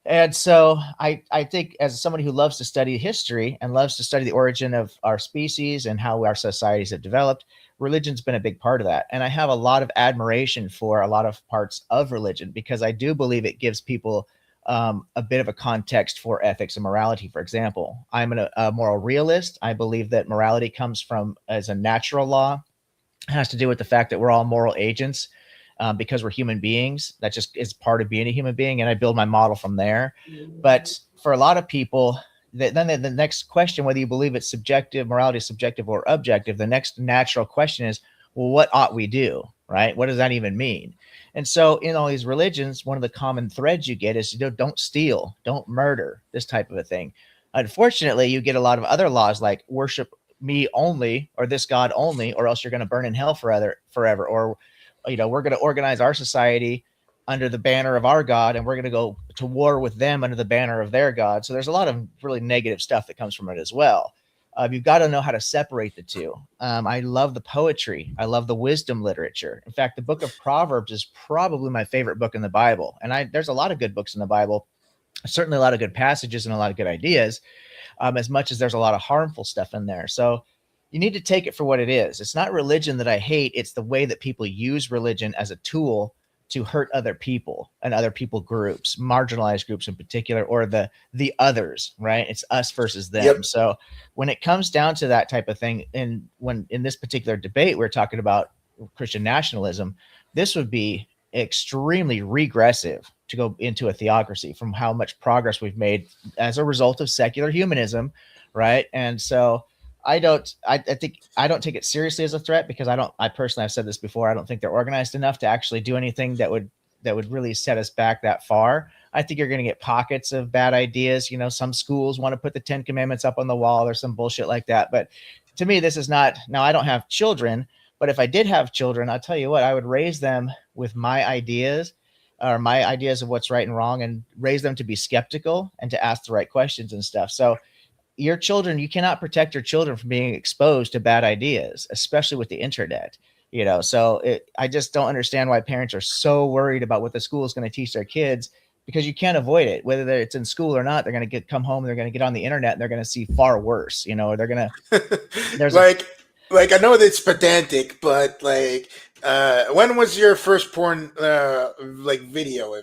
And so I think, as somebody who loves to study history and loves to study the origin of our species and how our societies have developed, religion's been a big part of that. And I have a lot of admiration for a lot of parts of religion, because I do believe it gives people a bit of a context for ethics and morality. For example, I'm a moral realist. I believe that morality comes from as a natural law. It has to do with the fact that we're all moral agents. Because we're human beings. That just is part of being a human being, and I build my model from there. But for a lot of people, then the next question, whether you believe it's subjective, morality is subjective or objective, the next natural question is, well, what ought we do, right? What does that even mean? And so in all these religions, one of the common threads you get is, don't steal, don't murder, this type of a thing. Unfortunately, you get a lot of other laws like worship me only, or this God only, or else you're going to burn in hell forever, or we're going to organize our society under the banner of our God, and we're going to go to war with them under the banner of their God. So there's a lot of really negative stuff that comes from it as well. You've got to know how to separate the two. I love the poetry. I love the wisdom literature. In fact, the book of Proverbs is probably my favorite book in the Bible. And there's a lot of good books in the Bible, certainly a lot of good passages and a lot of good ideas, as much as there's a lot of harmful stuff in there. So you need to take it for what it is. It's not religion that I hate. It's the way that people use religion as a tool to hurt other people and other people groups, marginalized groups in particular, or the others, right? It's us versus them. Yep. So when it comes down to that type of thing, and when in this particular debate, we're talking about Christian nationalism, this would be extremely regressive to go into a theocracy from how much progress we've made as a result of secular humanism, right? And so I don't take it seriously as a threat, because I personally, I've said this before, I don't think they're organized enough to actually do anything that would really set us back that far. I think you're going to get pockets of bad ideas. Some schools want to put the 10 commandments up on the wall or some bullshit like that. But to me, this is not, now I don't have children, but if I did have children, I'll tell you what, I would raise them with my ideas, or my ideas of what's right and wrong, and raise them to be skeptical and to ask the right questions and stuff. So your children, you cannot protect your children from being exposed to bad ideas, especially with the internet. So I just don't understand why parents are so worried about what the school is going to teach their kids, because you can't avoid it. Whether it's in school or not, they're going to come home and they're going to get on the internet and they're going to see far worse. Or they're going to. There's like I know that it's pedantic, but when was your first porn video,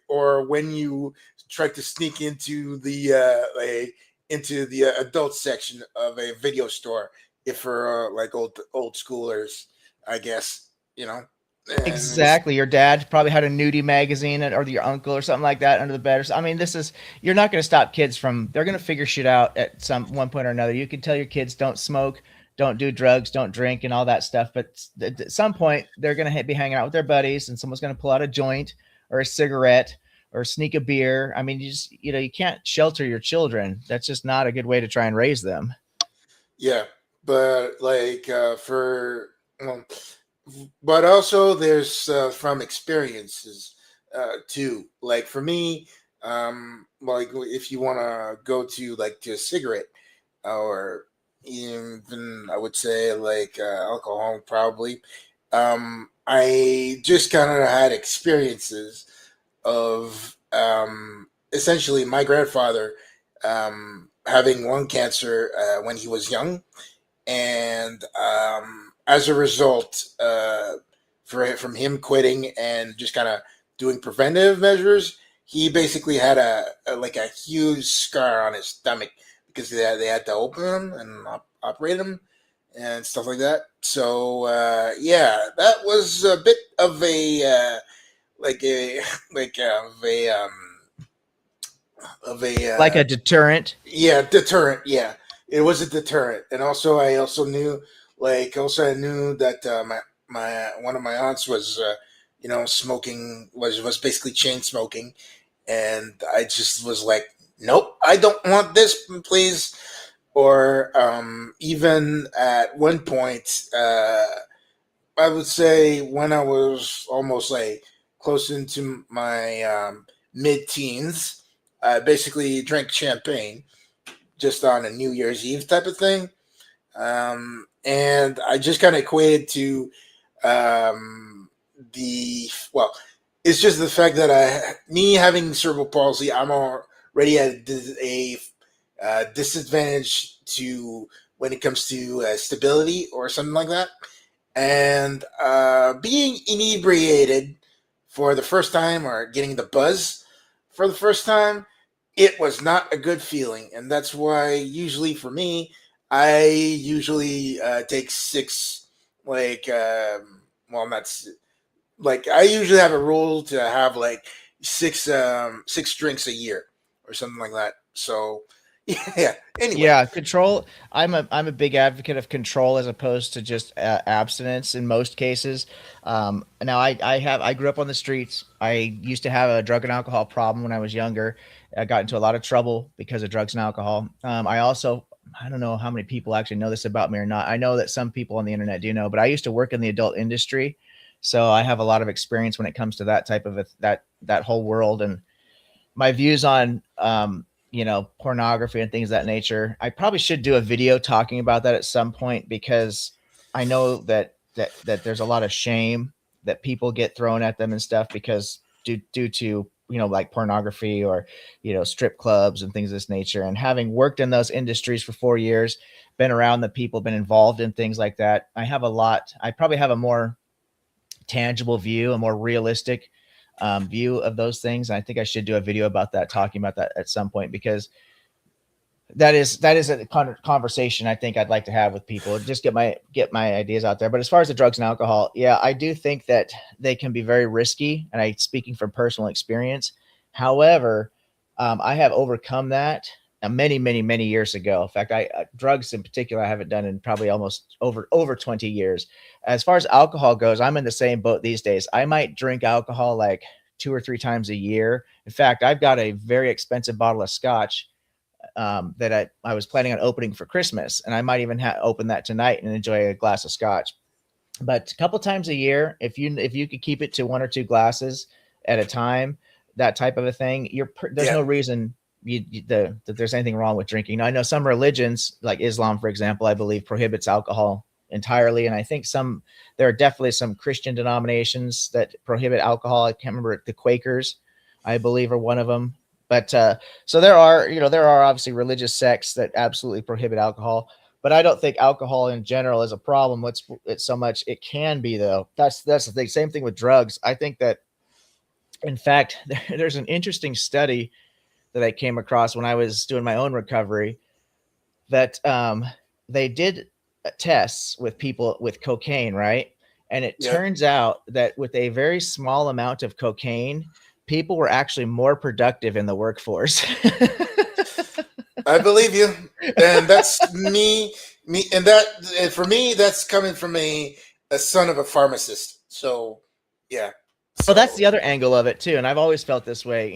or when you tried to sneak into the adult section of a video store, if for old schoolers, I guess, Exactly. Your dad probably had a nudie magazine, or your uncle or something like that under the bed. I mean, you're not going to stop kids they're going to figure shit out at one point or another. You can tell your kids don't smoke, don't do drugs, don't drink, and all that stuff. But at some point, they're going to be hanging out with their buddies, and someone's going to pull out a joint or a cigarette or sneak a beer. I mean, you can't shelter your children. That's just not a good way to try and raise them. Yeah, but like well, but also there's from experiences too. Like for me, like if you want to go to like to a cigarette or even I would say like alcohol probably. I just kind of had experiences of essentially my grandfather having lung cancer when he was young, and as a result, from him quitting and just kind of doing preventive measures, he basically had a like a huge scar on his stomach because they had to open him and operate him and stuff like that. So yeah, that was a bit of a like a like of a Like a deterrent. yeah, deterrent. Yeah, it was a deterrent, and also I also knew, I knew that my one of my aunts was, smoking was basically chain smoking, and I just was like, nope, I don't want this, please. Or even at one point, I would say when I was almost like close into my mid-teens, I basically drank champagne just on a New Year's Eve type of thing. And I just kind of equated to well, it's just the fact that me having cerebral palsy, I'm already at a disadvantage to when it comes to stability or something like that. And being inebriated for the first time or getting the buzz for the first time, it was not a good feeling, and that's why usually for me, I usually take six, like, well, not like I usually have a rule to have like six drinks a year or something like that. So yeah. Anyway, Yeah, control. I'm a big advocate of control as opposed to just abstinence in most cases. Now I grew up on the streets. I used to have a drug and alcohol problem when I was younger. I got into a lot of trouble because of drugs and alcohol. I don't know how many people actually know this about me or not. I know that some people on the internet do know, but I used to work in the adult industry, so I have a lot of experience when it comes to that type of that whole world. And my views on pornography and things of that nature. I probably should do a video talking about that at some point, because I know that there's a lot of shame that people get thrown at them and stuff because due to like pornography or strip clubs and things of this nature. And having worked in those industries for 4 years, been around the people, been involved in things like that, I probably have a more tangible view, a more realistic view of those things. And I think I should do a video about that, talking about that at some point, because that is a conversation I think I'd like to have with people. Just get my ideas out there. But as far as the drugs and alcohol, yeah, I do think that they can be very risky, and speaking from personal experience. However, I have overcome that many, many, many years ago. In fact, drugs in particular, I haven't done in probably almost over 20 years. As far as alcohol goes, I'm in the same boat these days. I might drink alcohol like 2 or 3 times a year. In fact, I've got a very expensive bottle of scotch that I was planning on opening for Christmas, and I might even open that tonight and enjoy a glass of scotch. But a couple times a year, if you could keep it to 1 or 2 glasses at a time, that type of a thing, there's yeah, no reason that there's anything wrong with drinking. Now, I know some religions, like Islam, for example, I believe prohibits alcohol entirely, and I think there are definitely some Christian denominations that prohibit alcohol. I can't remember, the Quakers, I believe, are one of them. But so there are obviously religious sects that absolutely prohibit alcohol, but I don't think alcohol in general is a problem. It's so much it can be, though. That's the thing. Same thing with drugs. I think that, in fact, there's an interesting study that I came across when I was doing my own recovery, that they did tests with people with cocaine, right? And it yeah, turns out that with a very small amount of cocaine, people were actually more productive in the workforce. I believe you, and that's me, and for me, that's coming from a son of a pharmacist. So yeah, Well, that's So the other angle of it too, and I've always felt this way.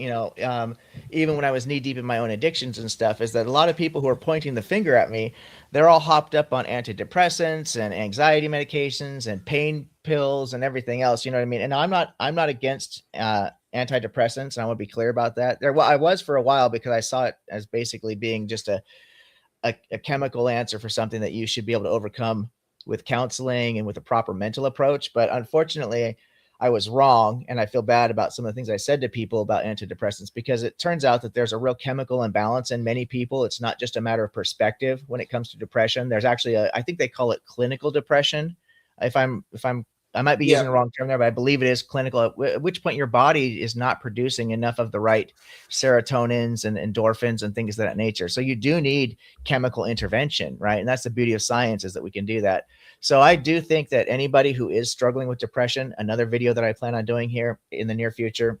Even when I was knee deep in my own addictions and stuff, is that a lot of people who are pointing the finger at me, they're all hopped up on antidepressants and anxiety medications and pain pills and everything else. You know what I mean? And I'm not against antidepressants, and I want to be clear about that. Well, I was for a while because I saw it as basically being just a chemical answer for something that you should be able to overcome with counseling and with a proper mental approach. But unfortunately, I was wrong. And I feel bad about some of the things I said to people about antidepressants, because it turns out that there's a real chemical imbalance in many people. It's not just a matter of perspective when it comes to depression. There's actually I think they call it clinical depression. If I'm I might be yeah, using the wrong term there, but I believe it is clinical, at which point your body is not producing enough of the right serotonins and endorphins and things of that nature. So you do need chemical intervention, right? And that's the beauty of science, is that we can do that. So I do think that anybody who is struggling with depression, another video that I plan on doing here in the near future,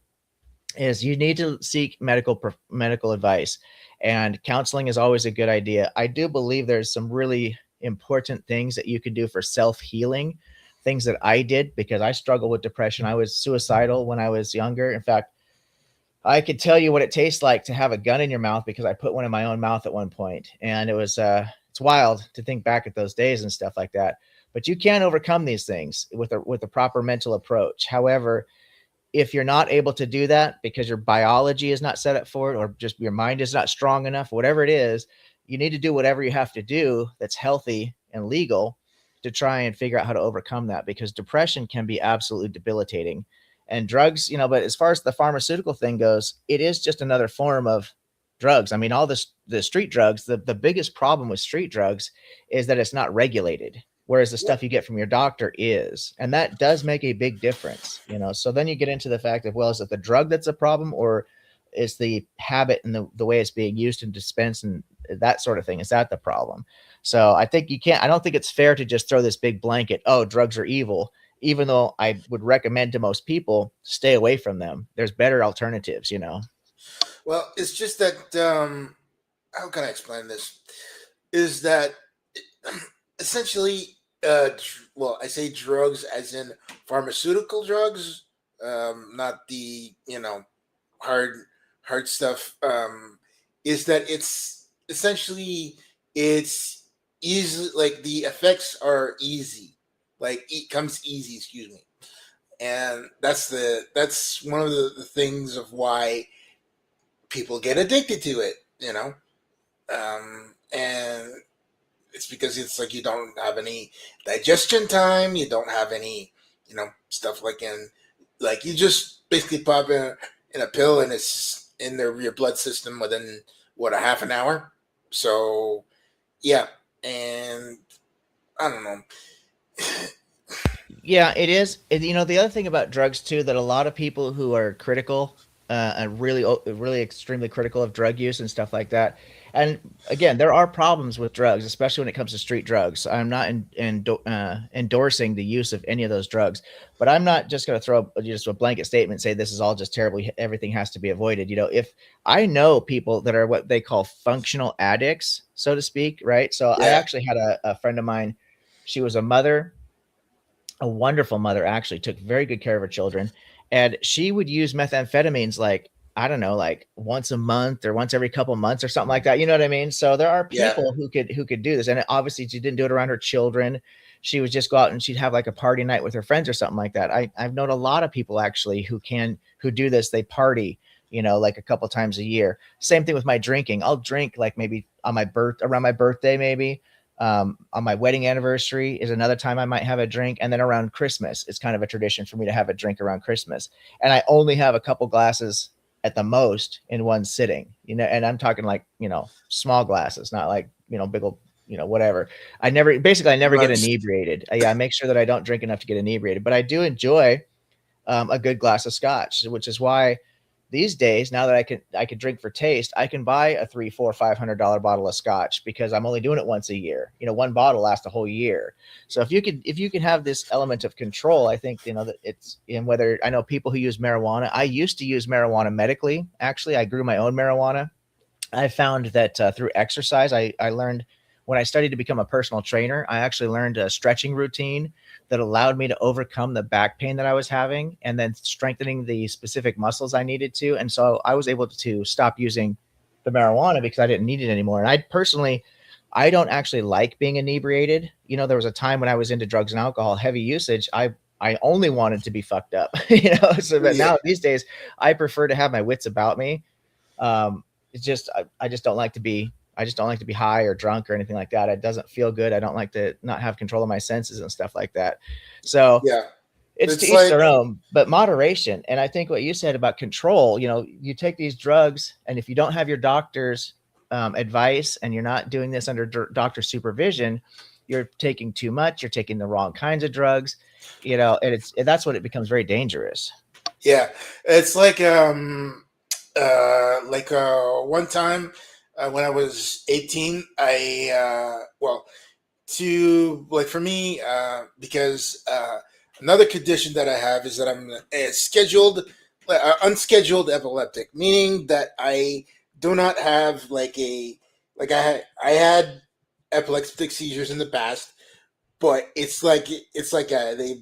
is you need to seek medical advice, and counseling is always a good idea. I do believe there's some really important things that you can do for self-healing, things that I did because I struggled with depression. I was suicidal when I was younger. In fact, I could tell you what it tastes like to have a gun in your mouth, because I put one in my own mouth at one point, and it's wild to think back at those days and stuff like that. But you can overcome these things with a proper mental approach. However, if you're not able to do that because your biology is not set up for it, or just your mind is not strong enough, whatever it is, you need to do whatever you have to do that's healthy and legal to try and figure out how to overcome that, because depression can be absolutely debilitating. And drugs, but as far as the pharmaceutical thing goes, it is just another form of drugs. I mean, all the street drugs, the biggest problem with street drugs is that it's not regulated, whereas the yeah. stuff you get from your doctor is. And that does make a big difference. So then you get into the fact of, well, is it the drug that's a problem, or is the habit and the way it's being used and dispensed and that sort of thing, is that the problem? So I think I don't think it's fair to just throw this big blanket, oh, drugs are evil, even though I would recommend to most people stay away from them. There's better alternatives. Well, it's just that how can I explain this? Is that essentially well, I say drugs as in pharmaceutical drugs, not the hard stuff. Is that it's essentially it's easy, like the effects are easy, like it comes easy, excuse me. And that's one of the things of why people get addicted to it. And it's because it's like you don't have any digestion time, you don't have any stuff like you just basically pop in a pill, and it's in your blood system within a half an hour. So yeah. And I don't know. Yeah, it is. The other thing about drugs too, that a lot of people who are critical, and really extremely critical of drug use and stuff like that. And again, there are problems with drugs, especially when it comes to street drugs. I'm not endorsing the use of any of those drugs, but I'm not just going to throw just a blanket statement and say this is all just terrible. Everything has to be avoided. If I know people that are what they call functional addicts, so to speak, right? So I Yeah, actually had a friend of mine. She was a mother, a wonderful mother, actually took very good care of her children, and she would use methamphetamines, like, I don't know, like once a month or once every couple months or something like that. You know what I mean? So there are yeah, people who could do this, and obviously she didn't do it around her children. She would just go out and she'd have like a party night with her friends or something like that. I've known a lot of people actually who do this. They party, like a couple times a year. Same thing with my drinking. I'll drink like maybe around my birthday, maybe. On my wedding anniversary is another time I might have a drink. And then around Christmas, it's kind of a tradition for me to have a drink around Christmas. And I only have a couple glasses at the most in one sitting, and I'm talking like, small glasses, not like, big old, whatever. I never get much. inebriated. Yeah, I make sure that I don't drink enough to get inebriated, but I do enjoy a good glass of scotch, which is why these days, now that I can drink for taste, I can buy a $300, $400, $500 bottle of scotch because I'm only doing it once a year. One bottle lasts a whole year. So if you can have this element of control, I think that it's in whether I know people who use marijuana. I used to use marijuana medically. Actually, I grew my own marijuana. I found that through exercise, I learned when I studied to become a personal trainer, I actually learned a stretching routine that allowed me to overcome the back pain that I was having, and then strengthening the specific muscles I needed to. And so I was able to stop using the marijuana because I didn't need it anymore. And I personally, I don't actually like being inebriated. You know, there was a time when I was into drugs and alcohol, heavy usage. I only wanted to be fucked up, you know. So, but Yeah. now these days, I prefer to have my wits about me. It's just I just don't like to be I just don't like to be high or drunk or anything like that. It doesn't feel good. I don't like to not have control of my senses and stuff like that. So Yeah. it's to It's each like, their own, but moderation. And I think what you said about control, you know, you take these drugs, and if you don't have your doctor's advice and you're not doing this under doctor supervision, you're taking too much, you're taking the wrong kinds of drugs, you know, and that's when it becomes very dangerous. yeah, it's like one time when I was 18, well, to like for me, because another condition that I have is that I'm a unscheduled epileptic, meaning that I do not have I had epileptic seizures in the past, but they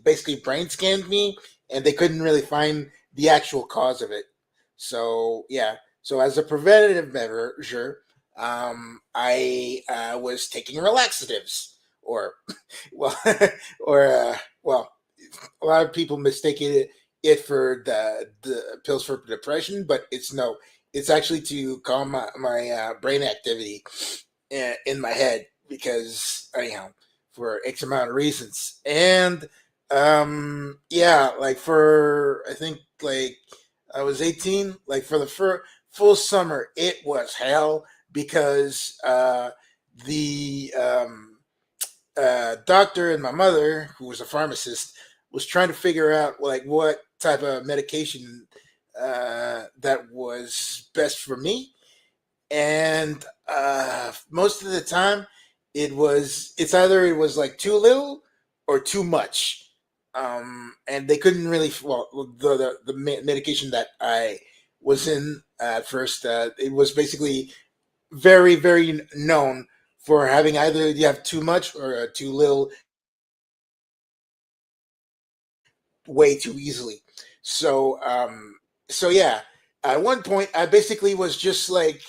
basically brain scanned me and they couldn't really find the actual cause of it. So yeah, so as a preventative measure, I was taking relaxatives, or well, or well, a lot of people mistake it for the pills for depression, but it's no, it's actually to calm my brain activity in my head, because anyhow, for X amount of reasons. And yeah, like for I think like I was 18, like for the full summer it was hell, because the doctor and my mother, who was a pharmacist, was trying to figure out like what type of medication that was best for me. And most of the time it was like too little or too much. And they couldn't really, well, the medication that I was in at first, it was basically very, very known for having either you have too much or too little way too easily. So so yeah, at one point I basically was just like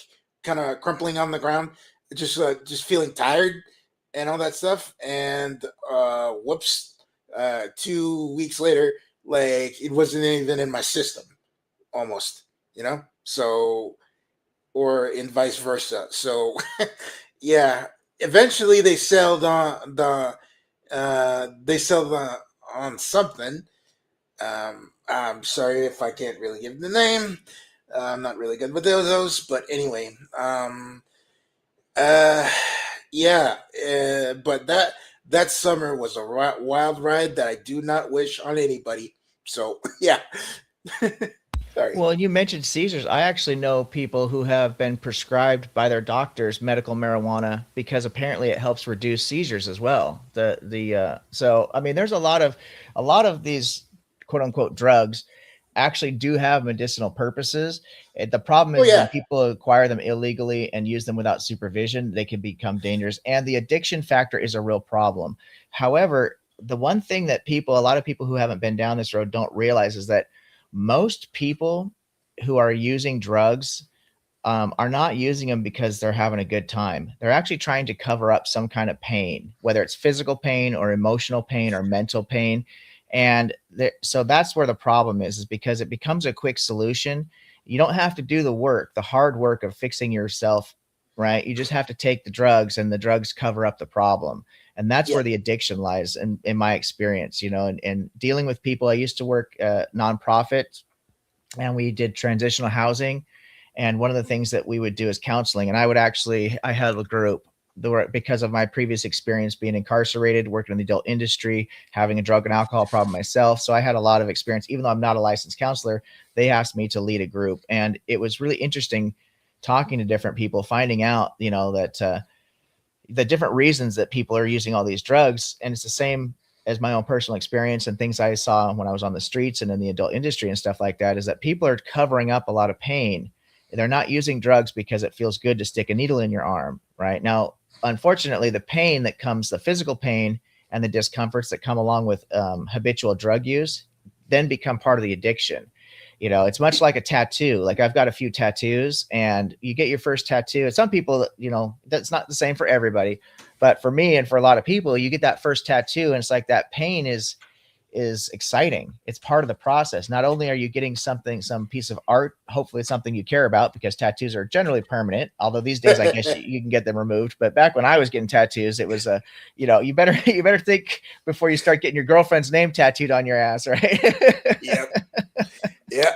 kind of crumpling on the ground, just feeling tired and all that stuff. And whoops, 2 weeks later, like it wasn't even in my system almost, you know. So, or in vice versa. So yeah, eventually they settled on something. I'm sorry if I can't really give the name. I'm not really good with those, but anyway, uh, yeah. But that summer was a wild ride that I do not wish on anybody. So yeah, sorry. Well, you mentioned seizures. I actually know people who have been prescribed by their doctors medical marijuana because apparently it helps reduce seizures as well. So I mean, there's a lot of these quote unquote drugs actually do have medicinal purposes. The problem Oh is when yeah, people acquire them illegally and use them without supervision, they can become dangerous, and the addiction factor is a real problem. However, the one thing that a lot of people who haven't been down this road don't realize is that most people who are using drugs are not using them because they're having a good time. They're actually trying to cover up some kind of pain, whether it's physical pain or emotional pain or mental pain. And so that's where the problem is because it becomes a quick solution. You don't have to do the work, the hard work of fixing yourself, right? You just have to take the drugs, and the drugs cover up the problem. And that's yeah, where the addiction lies in my experience, you know, and dealing with people. I used to work nonprofit, and we did transitional housing. And one of the things that we would do is counseling. And I had a group that were, because of my previous experience being incarcerated, working in the adult industry, having a drug and alcohol problem myself. So I had a lot of experience, even though I'm not a licensed counselor. They asked me to lead a group. And it was really interesting talking to different people, finding out, you know, that the different reasons that people are using all these drugs. And it's the same as my own personal experience and things I saw when I was on the streets and in the adult industry and stuff like that, is that people are covering up a lot of pain. They're not using drugs because it feels good to stick a needle in your arm right now. Unfortunately, the pain that comes, the physical pain, and the discomforts that come along with habitual drug use then become part of the addiction. You know, it's much like a tattoo. Like I've got a few tattoos, and you get your first tattoo. And some people, you know, that's not the same for everybody, but for me and for a lot of people, you get that first tattoo, and it's like that pain is exciting. It's part of the process. Not only are you getting something, some piece of art, hopefully it's something you care about, because tattoos are generally permanent. Although these days, I guess you can get them removed. But back when I was getting tattoos, it was a, you know, you better think before you start getting your girlfriend's name tattooed on your ass, right? Yep. Yeah.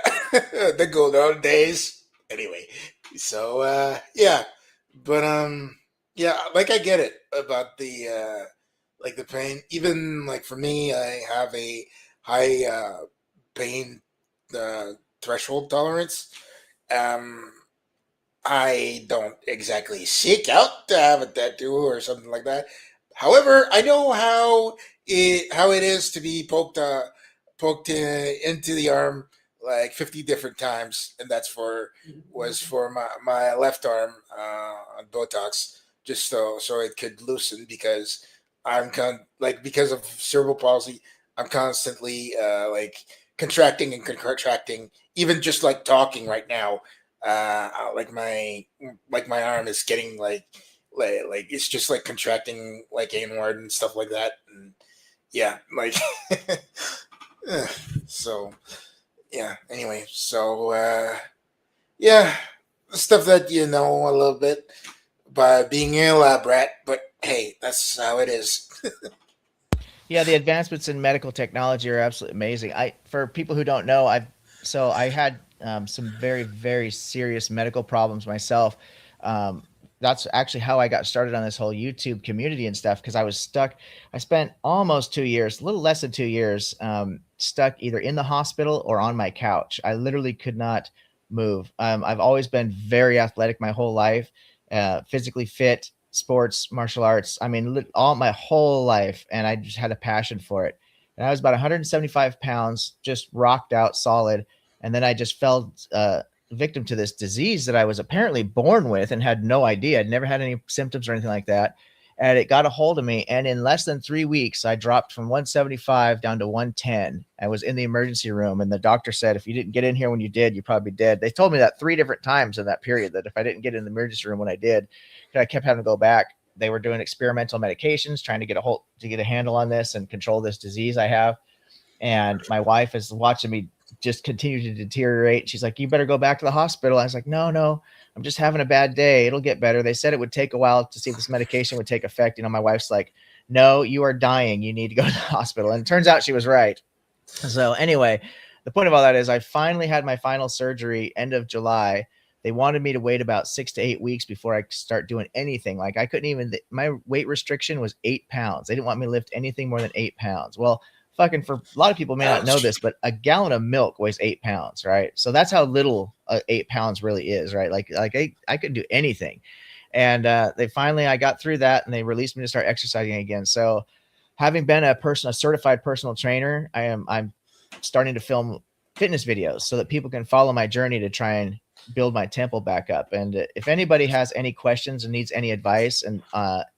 The good old days. Anyway, so yeah, but yeah, like I get it about the like the pain. Even like for me, I have a high pain threshold tolerance. Um, I don't exactly seek out to have a tattoo or something like that. However, I know how it is to be poked into the arm like 50 different times, and that's for was for my left arm on Botox, just so it could loosen because like because of cerebral palsy, I'm constantly like contracting and contracting, even just like talking right now. Like my arm is getting like it's just like contracting like inward and stuff like that, and yeah, like eh, so yeah. Anyway, so yeah, stuff that you know a little bit by being a lab rat, but hey, that's how it is. Yeah, the advancements in medical technology are absolutely amazing. For people who don't know, I had some very, very serious medical problems myself. That's actually how I got started on this whole YouTube community and stuff, because I was stuck. I spent almost 2 years, a little less than 2 years, stuck either in the hospital or on my couch. I literally could not move. I've always been very athletic my whole life, physically fit, sports, martial arts. I mean, all my whole life, and I just had a passion for it. And I was about 175 pounds, just rocked out solid. And then I just fell victim to this disease that I was apparently born with and had no idea. I'd never had any symptoms or anything like that. And it got a hold of me. And in less than 3 weeks, I dropped from 175 down to 110. I was in the emergency room. And the doctor said, if you didn't get in here when you did, you're probably dead. They told me that 3 different times in that period, that if I didn't get in the emergency room when I did, I kept having to go back. They were doing experimental medications, trying to get a handle on this and control this disease I have. And my wife is watching me just continue to deteriorate. She's like, you better go back to the hospital. I was like, no, I'm just having a bad day. It'll get better. They said it would take a while to see if this medication would take effect. You know, my wife's like, no, you are dying. You need to go to the hospital. And it turns out she was right. So anyway, the point of all that is I finally had my final surgery end of July. They wanted me to wait about 6 to 8 weeks before I start doing anything. Like I couldn't even, my weight restriction was 8 pounds. They didn't want me to lift anything more than 8 pounds. Well, fucking, for a lot of people may not know this, but a gallon of milk weighs 8 pounds, right? So that's how little 8 pounds really is, right? Like I couldn't do anything. And I got through that, and they released me to start exercising again. So having been a certified personal trainer, I'm starting to film fitness videos so that people can follow my journey to try and build my temple back up. And if anybody has any questions and needs any advice, and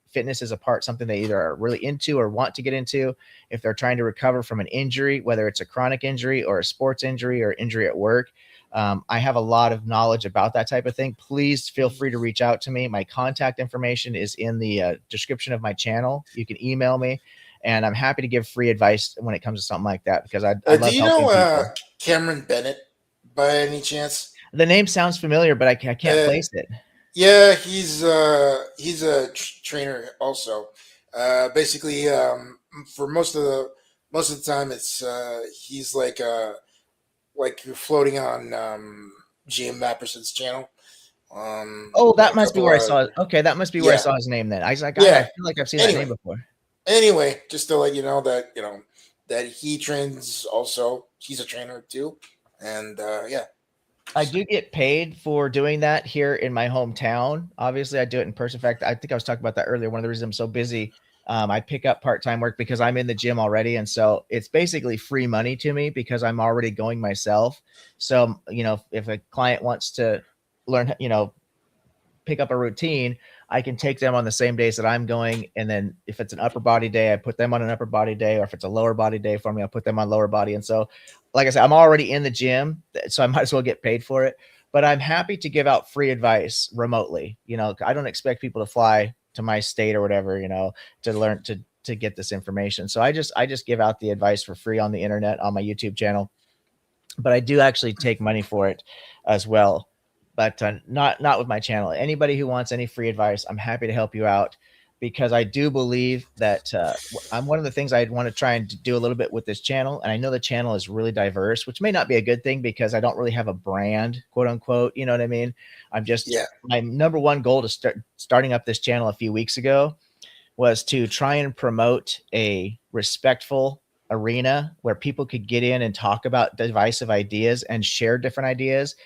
fitness is something they either are really into or want to get into, if they're trying to recover from an injury, whether it's a chronic injury or a sports injury or injury at work, I have a lot of knowledge about that type of thing. Please feel free to reach out to me. My contact information is in the description of my channel. You can email me, and I'm happy to give free advice when it comes to something like that, because I love Do you helping know people. Cameron Bennett by any chance? The name sounds familiar, but I can't place it. Yeah, he's a trainer also. Basically, for most of the time, it's he's like you're floating on GM Mapperson's channel. Oh, that A must be couple where I of saw it. Okay, that must be where I yeah saw his name then. I was like, I yeah. feel like I've seen that name Anyway, before. just to let you know that he trains also. He's a trainer too, and yeah. I do get paid for doing that here in my hometown. Obviously, I do it in person. In fact, I think I was talking about that earlier. One of the reasons I'm so busy, I pick up part-time work because I'm in the gym already. And so it's basically free money to me because I'm already going myself. So, if a client wants to learn, pick up a routine, I can take them on the same days that I'm going. And then if it's an upper body day, I put them on an upper body day, or if it's a lower body day for me, I'll put them on lower body. And so, like I said, I'm already in the gym, so I might as well get paid for it. But I'm happy to give out free advice remotely. I don't expect people to fly to my state or whatever, to learn to get this information. So I just give out the advice for free on the internet on my YouTube channel, but I do actually take money for it as well. But not with my channel. Anybody who wants any free advice, I'm happy to help you out, because I do believe that I'm one of the things I want to try and do a little bit with this channel. And I know the channel is really diverse, which may not be a good thing because I don't really have a brand, quote unquote. You know what I mean? I'm just Yeah. my number one goal to starting up this channel a few weeks ago was to try and promote a respectful arena where people could get in and talk about divisive ideas and share different ideas,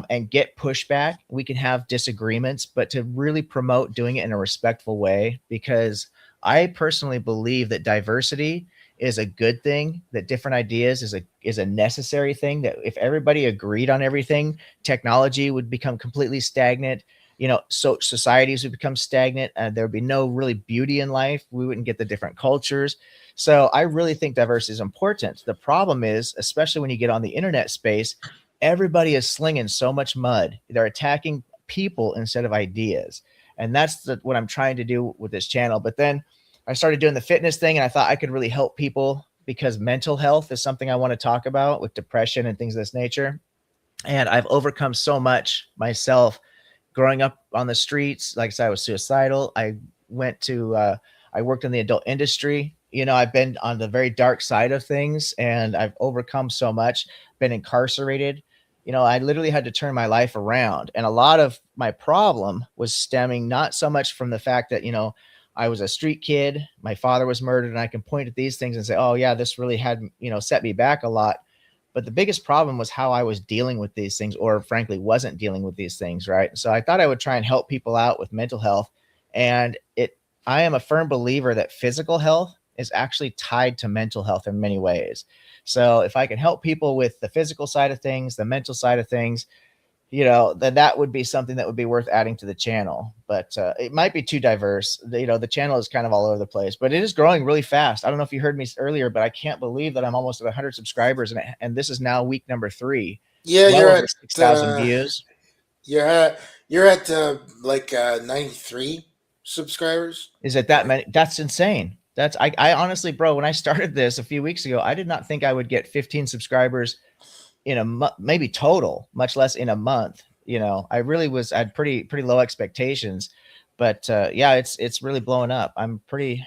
and get pushback. We can have disagreements, but to really promote doing it in a respectful way, because I personally believe that diversity is a good thing, that different ideas is a necessary thing, that if everybody agreed on everything, technology would become completely stagnant. So societies would become stagnant, and there would be no really beauty in life. We wouldn't get the different cultures. So I really think diversity is important. The problem is, especially when you get on the internet space, everybody is slinging so much mud. They're attacking people instead of ideas. And that's what I'm trying to do with this channel. But then I started doing the fitness thing, and I thought I could really help people, because mental health is something I want to talk about with depression and things of this nature. And I've overcome so much myself growing up on the streets. Like I said, I was suicidal. I worked in the adult industry. I've been on the very dark side of things, and I've overcome so much, been incarcerated. I literally had to turn my life around. And a lot of my problem was stemming not so much from the fact that, I was a street kid, my father was murdered, and I can point at these things and say, oh yeah, this really had, set me back a lot. But the biggest problem was how I was dealing with these things, or frankly, wasn't dealing with these things. Right. So I thought I would try and help people out with mental health. And I am a firm believer that physical health is actually tied to mental health in many ways. So if I can help people with the physical side of things, the mental side of things, then that would be something that would be worth adding to the channel. But it might be too diverse. The channel is kind of all over the place, but it is growing really fast. I don't know if you heard me earlier, but I can't believe that I'm almost at 100 subscribers, and this is now week number 3. Yeah, Well over 6,000 uh, views. you're at you're at like 93 subscribers. Is it that many? That's insane. I honestly, bro, when I started this a few weeks ago, I did not think I would get 15 subscribers in a month, maybe total, much less in a month. I really I had pretty low expectations, but yeah, it's really blowing up. I'm pretty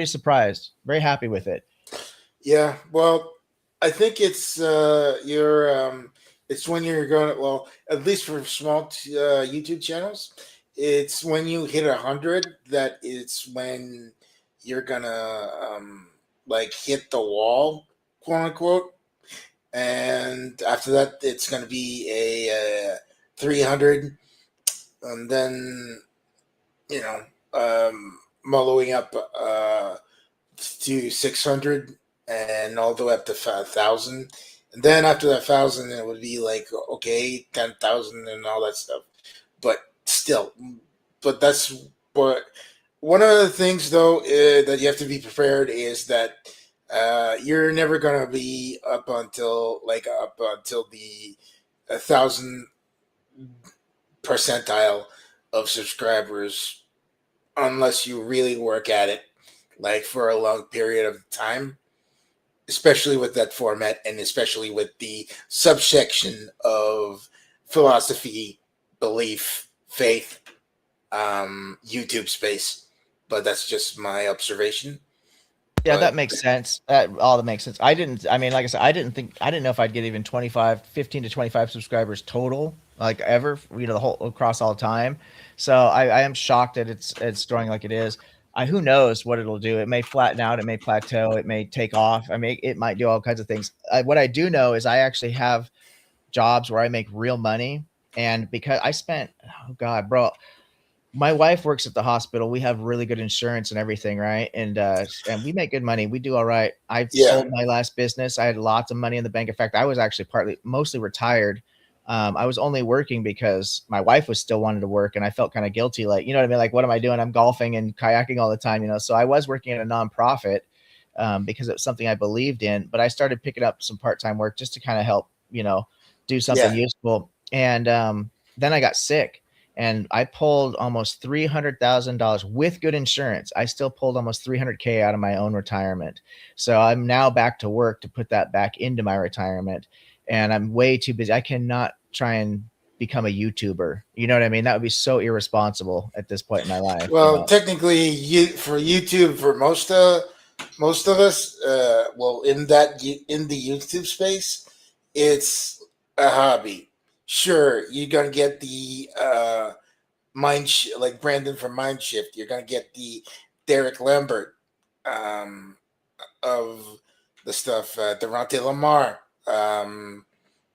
surprised, very happy with it. Yeah, well, I think it's when you're going to, well, at least for small YouTube channels, it's when you hit 100 that it's when you're gonna like hit the wall, quote unquote. And after that, it's gonna be a 300, and then you know mellowing up to 600, and all the way up to 5,000. And then after that 1,000, it would be like, okay, 10,000 and all that stuff. But still, but that's what one of the things though that you have to be prepared is that you're never gonna be up until the 1,000 percentile of subscribers unless you really work at it like for a long period of time, especially with that format, and especially with the subsection of philosophy, belief, faith, YouTube space. But that's just my observation. Yeah, But that makes sense. That makes sense. I mean, like I said, I didn't know if I'd get even 15 to 25 subscribers total, like ever, the whole across all time. So I am shocked that it's growing like it is. Who knows what it'll do? It may flatten out, it may plateau, it may take off. I mean, it might do all kinds of things. What I do know is I actually have jobs where I make real money. And because I spent, oh God, bro, my wife works at the hospital. We have really good insurance and everything, right? And we make good money. We do all right. I've yeah, sold my last business. I had lots of money in the bank. In fact, I was actually mostly retired I was only working because my wife was still wanting to work, and I felt kind of guilty, like, you know what I mean? Like, what am I doing? I'm golfing and kayaking all the time, you know? So I was working at a nonprofit because it was something I believed in, but I started picking up some part-time work just to kind of help, you know, do something Yeah. useful. And then I got sick and I pulled almost $300,000 with good insurance. I still pulled almost 300K out of my own retirement. So I'm now back to work to put that back into my retirement. And I'm way too busy. I cannot try and become a YouTuber. You know what I mean? That would be so irresponsible at this point in my life, you Well, know? technically, for YouTube, for most of us, well, in the YouTube space, it's a hobby. Sure, you're gonna get the like Brandon from Mindshift. You're gonna get the Derek Lambert um, of the stuff, Durante Lamar. You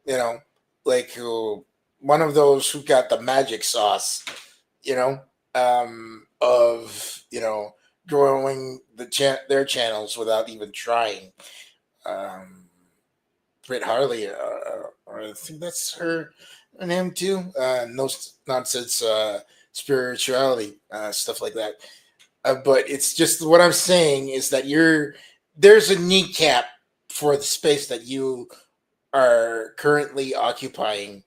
know, like who one of those who got the magic sauce. You know, of growing their channels without even trying. Um, Britt Harley, or I think that's her name too. No nonsense spirituality, stuff like that. But it's just what I'm saying is that there's a kneecap for the space that you are currently occupying.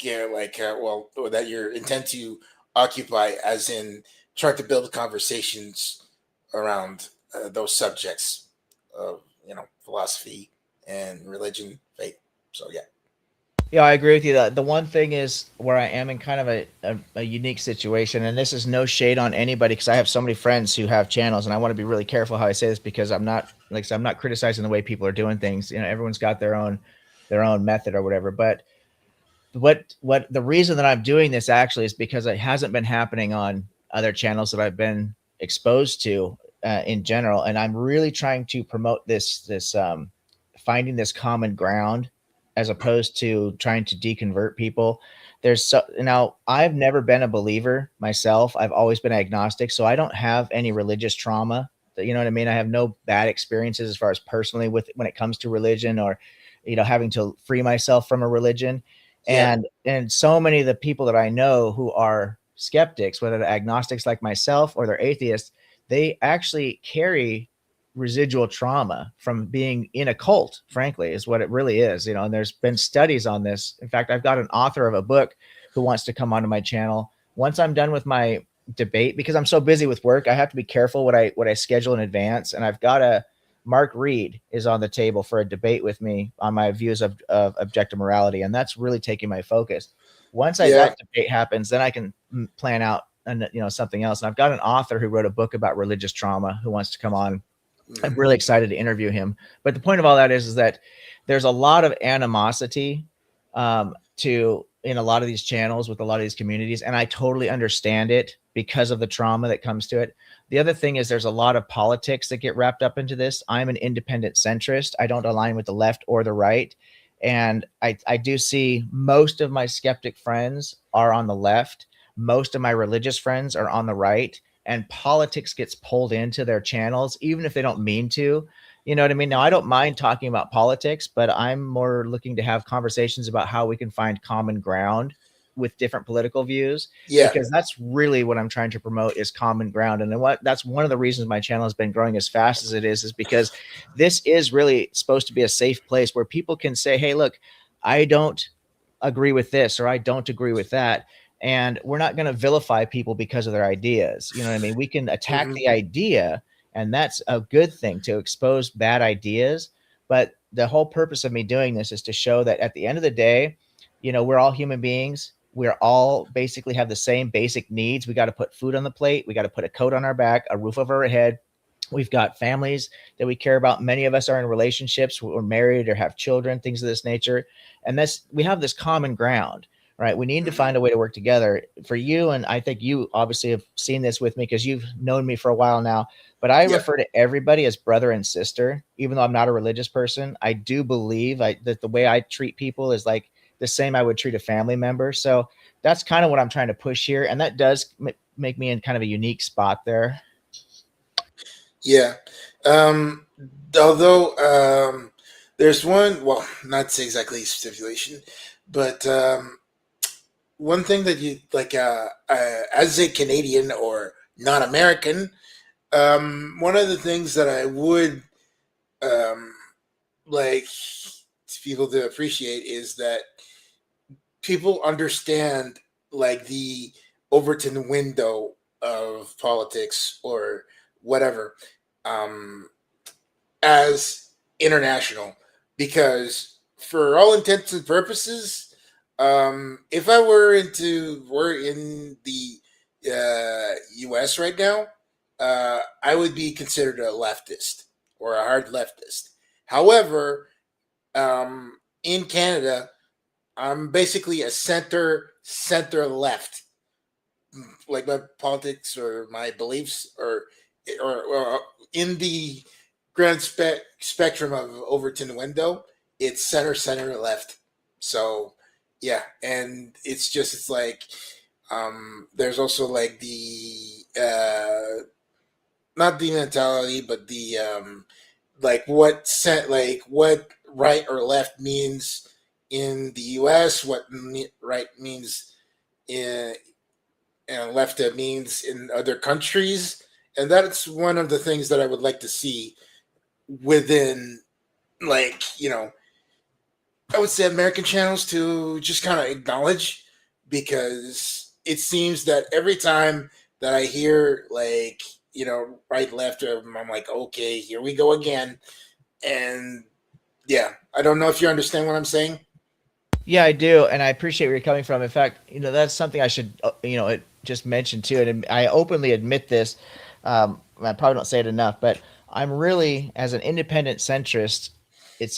Yeah, like well, or that you intend to occupy, as in trying to build conversations around those subjects of philosophy and religion, faith. So yeah. Yeah, I agree with you. The one thing is where I am in kind of a unique situation, and this is no shade on anybody because I have so many friends who have channels, and I want to be really careful how I say this because I'm not, like I said, I'm not criticizing the way people are doing things. You know, everyone's got their own method or whatever. But what the reason that I'm doing this actually is because it hasn't been happening on other channels that I've been exposed to in general, and I'm really trying to promote this finding this common ground as opposed to trying to deconvert people. Now I've never been a believer myself. I've always been agnostic, so I don't have any religious trauma. You know what I mean? I have no bad experiences as far as personally with when it comes to religion or having to free myself from a religion. Yeah. And so many of the people that I know who are skeptics, whether they're agnostics like myself or they're atheists, they actually carry residual trauma from being in a cult, frankly, is what it really is. And there's been studies on this. In fact, I've got an author of a book who wants to come onto my channel. Once I'm done with my debate, because I'm so busy with work, I have to be careful what I schedule in advance. And I've got Mark Reed is on the table for a debate with me on my views of objective morality. And that's really taking my focus. Once Yeah. that debate happens, then I can plan out something else. And I've got an author who wrote a book about religious trauma who wants to come on. I'm really excited to interview him. But the point of all that is that there's a lot of animosity in a lot of these channels with a lot of these communities, and I totally understand it because of the trauma that comes to it. The other thing is there's a lot of politics that get wrapped up into this. I'm an independent centrist. I don't align with the left or the right. And I do see most of my skeptic friends are on the left. Most of my religious friends are on the right, and politics gets pulled into their channels, even if they don't mean to. You know what I mean? Now, I don't mind talking about politics, but I'm more looking to have conversations about how we can find common ground with different political views, Yeah. because that's really what I'm trying to promote is common ground. And then that's one of the reasons my channel has been growing as fast as it is because this is really supposed to be a safe place where people can say, hey, look, I don't agree with this, or I don't agree with that. And we're not going to vilify people because of their ideas. You know what I mean? We can attack the idea, and that's a good thing, to expose bad ideas. But the whole purpose of me doing this is to show that at the end of the day, we're all human beings. We're all basically have the same basic needs. We got to put food on the plate. We got to put a coat on our back, a roof over our head. We've got families that we care about. Many of us are in relationships. We're married or have children, things of this nature. And we have this common ground, right? We need to find a way to work together. For you, and I think you obviously have seen this with me because you've known me for a while now, but I refer to everybody as brother and sister. Even though I'm not a religious person, I do believe that the way I treat people is like the same I would treat a family member. So that's kind of what I'm trying to push here. And that does make me in kind of a unique spot there. Yeah. Um, Although there's one, well, not exactly stipulation, But one thing that you like, as a Canadian or non-American, one of the things that I would um, like people to appreciate is that people understand like the Overton window of politics or whatever um, as international, because for all intents and purposes, if I were in the U.S. right now, I would be considered a leftist or a hard leftist. However, in Canada, I'm basically a center left, like my politics or my beliefs, or in the spectrum of Overton window, it's center left. So yeah, and it's like there's also like the not the mentality, but the like what right or left means in the U.S., what right means in and left means in other countries, and that's one of the things that I would like to see within, like, I would say American channels to just kind of acknowledge, because it seems that every time that I hear like right left, I'm like, okay, here we go again, and yeah, I don't know if you understand what I'm saying. Yeah, I do, and I appreciate where you're coming from. In fact, that's something I should, just mention too. And I openly admit this. I probably don't say it enough, but I'm really, as an independent centrist,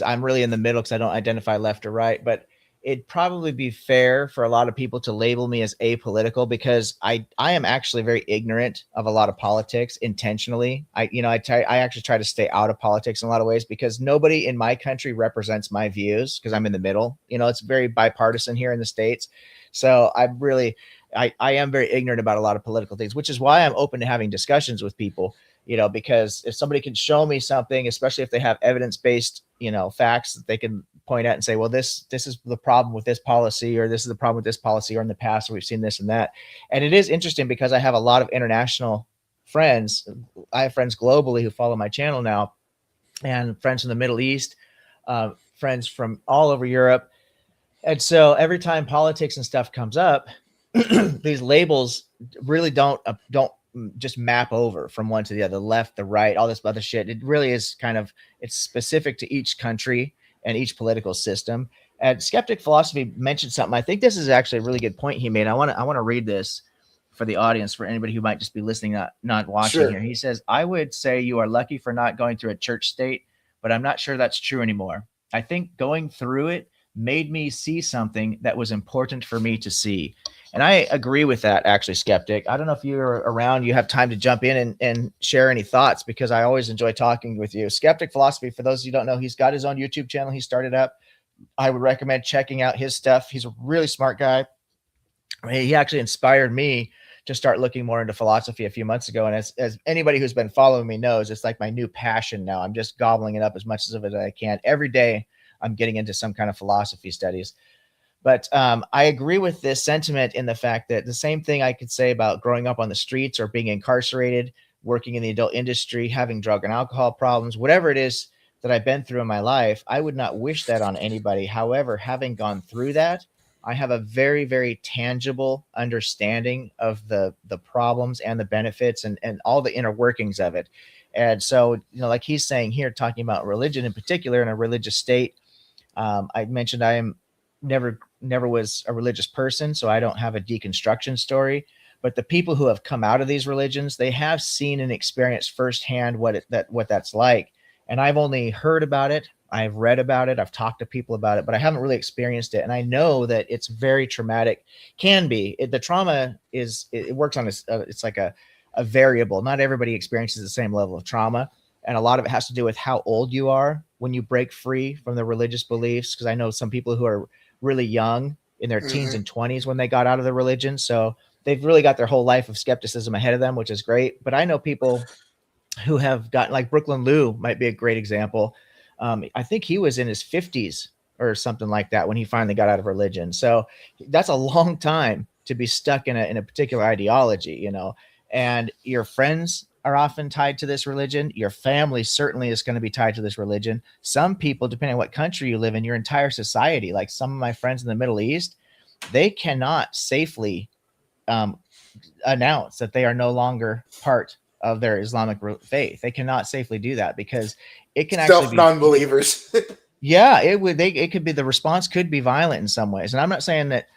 I'm really in the middle because I don't identify left or right. But it'd probably be fair for a lot of people to label me as apolitical because I am actually very ignorant of a lot of politics intentionally. I actually try to stay out of politics in a lot of ways because nobody in my country represents my views because I'm in the middle. It's very bipartisan here in the States. So I am very ignorant about a lot of political things, which is why I'm open to having discussions with people, because if somebody can show me something, especially if they have evidence-based, facts that they can point at and say, well, this is the problem with this policy, or this is the problem with this policy, or in the past we've seen this and that. And it is interesting because I have a lot of international friends. I have friends globally who follow my channel now, and friends from the Middle East, friends from all over Europe. And so every time politics and stuff comes up, these labels really don't just map over from one to the other, left, the right, all this other shit. It really is it's specific to each country and each political system. And Skeptic Philosophy mentioned something. I think this is actually a really good point he made. I want to read this for the audience, for anybody who might just be listening, not watching Sure. here. He says, I would say you are lucky for not going through a church state, but I'm not sure that's true anymore. I think going through it made me see something that was important for me to see. And I agree with that, actually, Skeptic. I don't know if you're around, you have time to jump in and share any thoughts, because I always enjoy talking with you. Skeptic Philosophy, for those of you who don't know, he's got his own YouTube channel he started up. I would recommend checking out his stuff. He's a really smart guy. He actually inspired me to start looking more into philosophy a few months ago. And as anybody who's been following me knows, it's like my new passion now. I'm just gobbling it up as much of it as I can. Every day I'm getting into some kind of philosophy studies. But I agree with this sentiment in the fact that the same thing I could say about growing up on the streets or being incarcerated, working in the adult industry, having drug and alcohol problems, whatever it is that I've been through in my life, I would not wish that on anybody. However, having gone through that, I have a very, very tangible understanding of the problems and the benefits and all the inner workings of it. And so, like he's saying here, talking about religion in particular, in a religious state, I mentioned I am never was a religious person, so I don't have a deconstruction story. But the people who have come out of these religions, they have seen and experienced firsthand what that's like. And I've only heard about it, I've read about it, I've talked to people about it, but I haven't really experienced it. And I know that it's very traumatic. Can be. The trauma it works on it's like a variable. Not everybody experiences the same level of trauma. And a lot of it has to do with how old you are when you break free from the religious beliefs. Because I know some people who are really young, in their teens Hmm. and 20s, when they got out of the religion. So they've really got their whole life of skepticism ahead of them, which is great. But I know people who have gotten, like Brooklyn Lou might be a great example. I think he was in his 50s or something like that when he finally got out of religion. So that's a long time to be stuck in a particular ideology, you know. And your friends are often tied to this religion. Your family certainly is going to be tied to this religion. Some people, depending on what country you live in, your entire society, like some of my friends in the Middle East, they cannot safely announce that they are no longer part of their Islamic faith. They cannot safely do that because it can actually Self be, non-believers. yeah, it could be, the response could be violent in some ways. And I'm not saying that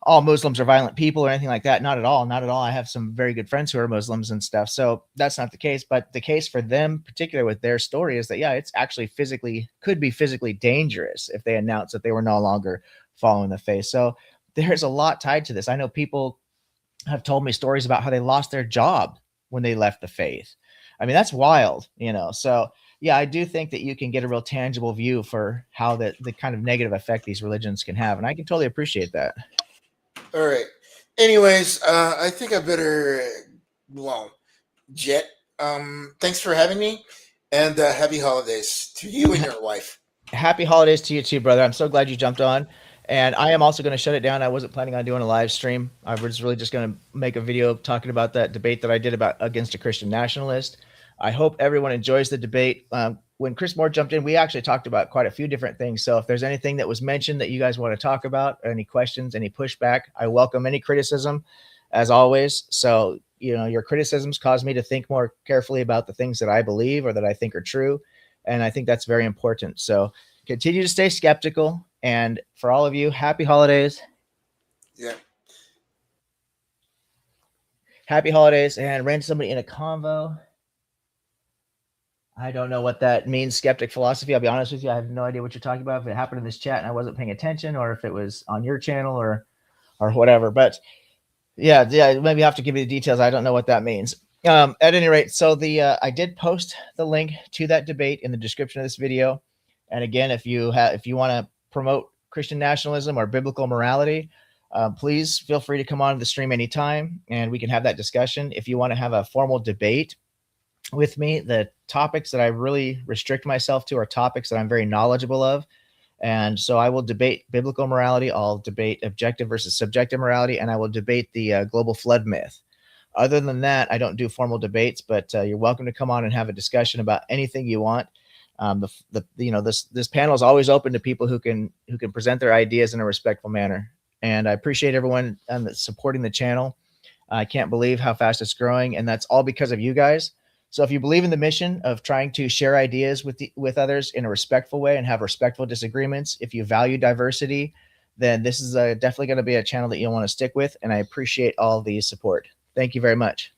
all Muslims are violent people or anything like that. Not at all. Not at all. I have some very good friends who are Muslims and stuff. So that's not the case. But the case for them, particularly with their story, is that, yeah, it's actually could be physically dangerous if they announce that they were no longer following the faith. So there's a lot tied to this. I know people have told me stories about how they lost their job when they left the faith. I mean, that's wild, you know? So yeah, I do think that you can get a real tangible view for how the kind of negative effect these religions can have. And I can totally appreciate that. All right. Anyways, I think I better, well, jet. Thanks for having me, and happy holidays to you and your wife. Happy holidays to you too, brother. I'm so glad you jumped on. And I am also going to shut it down. I wasn't planning on doing a live stream. I was really just going to make a video talking about that debate that I did about against a Christian nationalist. I hope everyone enjoys the debate. When Chris Moore jumped in, we actually talked about quite a few different things. So if there's anything that was mentioned that you guys want to talk about, or any questions, any pushback, I welcome any criticism, as always. So, you know, your criticisms cause me to think more carefully about the things that I believe or that I think are true. And I think that's very important. So continue to stay skeptical. And for all of you, happy holidays. Yeah. Happy holidays. And ran somebody in a convo. I don't know what that means, skeptic philosophy. I'll be honest with you. I have no idea what you're talking about. If it happened in this chat and I wasn't paying attention, or if it was on your channel or whatever. But yeah, maybe you have to give me the details. I don't know what that means. At any rate, so I did post the link to that debate in the description of this video. And again, if you want to promote Christian nationalism or biblical morality, please feel free to come on to the stream anytime and we can have that discussion. If you want to have a formal debate with me, the topics that I really restrict myself to are topics that I'm very knowledgeable of. And so I will debate biblical morality. I'll debate objective versus subjective morality, and I will debate the global flood myth. Other than that, I don't do formal debates, but you're welcome to come on and have a discussion about anything you want. This panel is always open to people who can present their ideas in a respectful manner. And I appreciate everyone supporting the channel. I can't believe how fast it's growing, and that's all because of you guys. So if you believe in the mission of trying to share ideas with others in a respectful way and have respectful disagreements, if you value diversity, then this is definitely going to be a channel that you'll want to stick with. And I appreciate all the support. Thank you very much.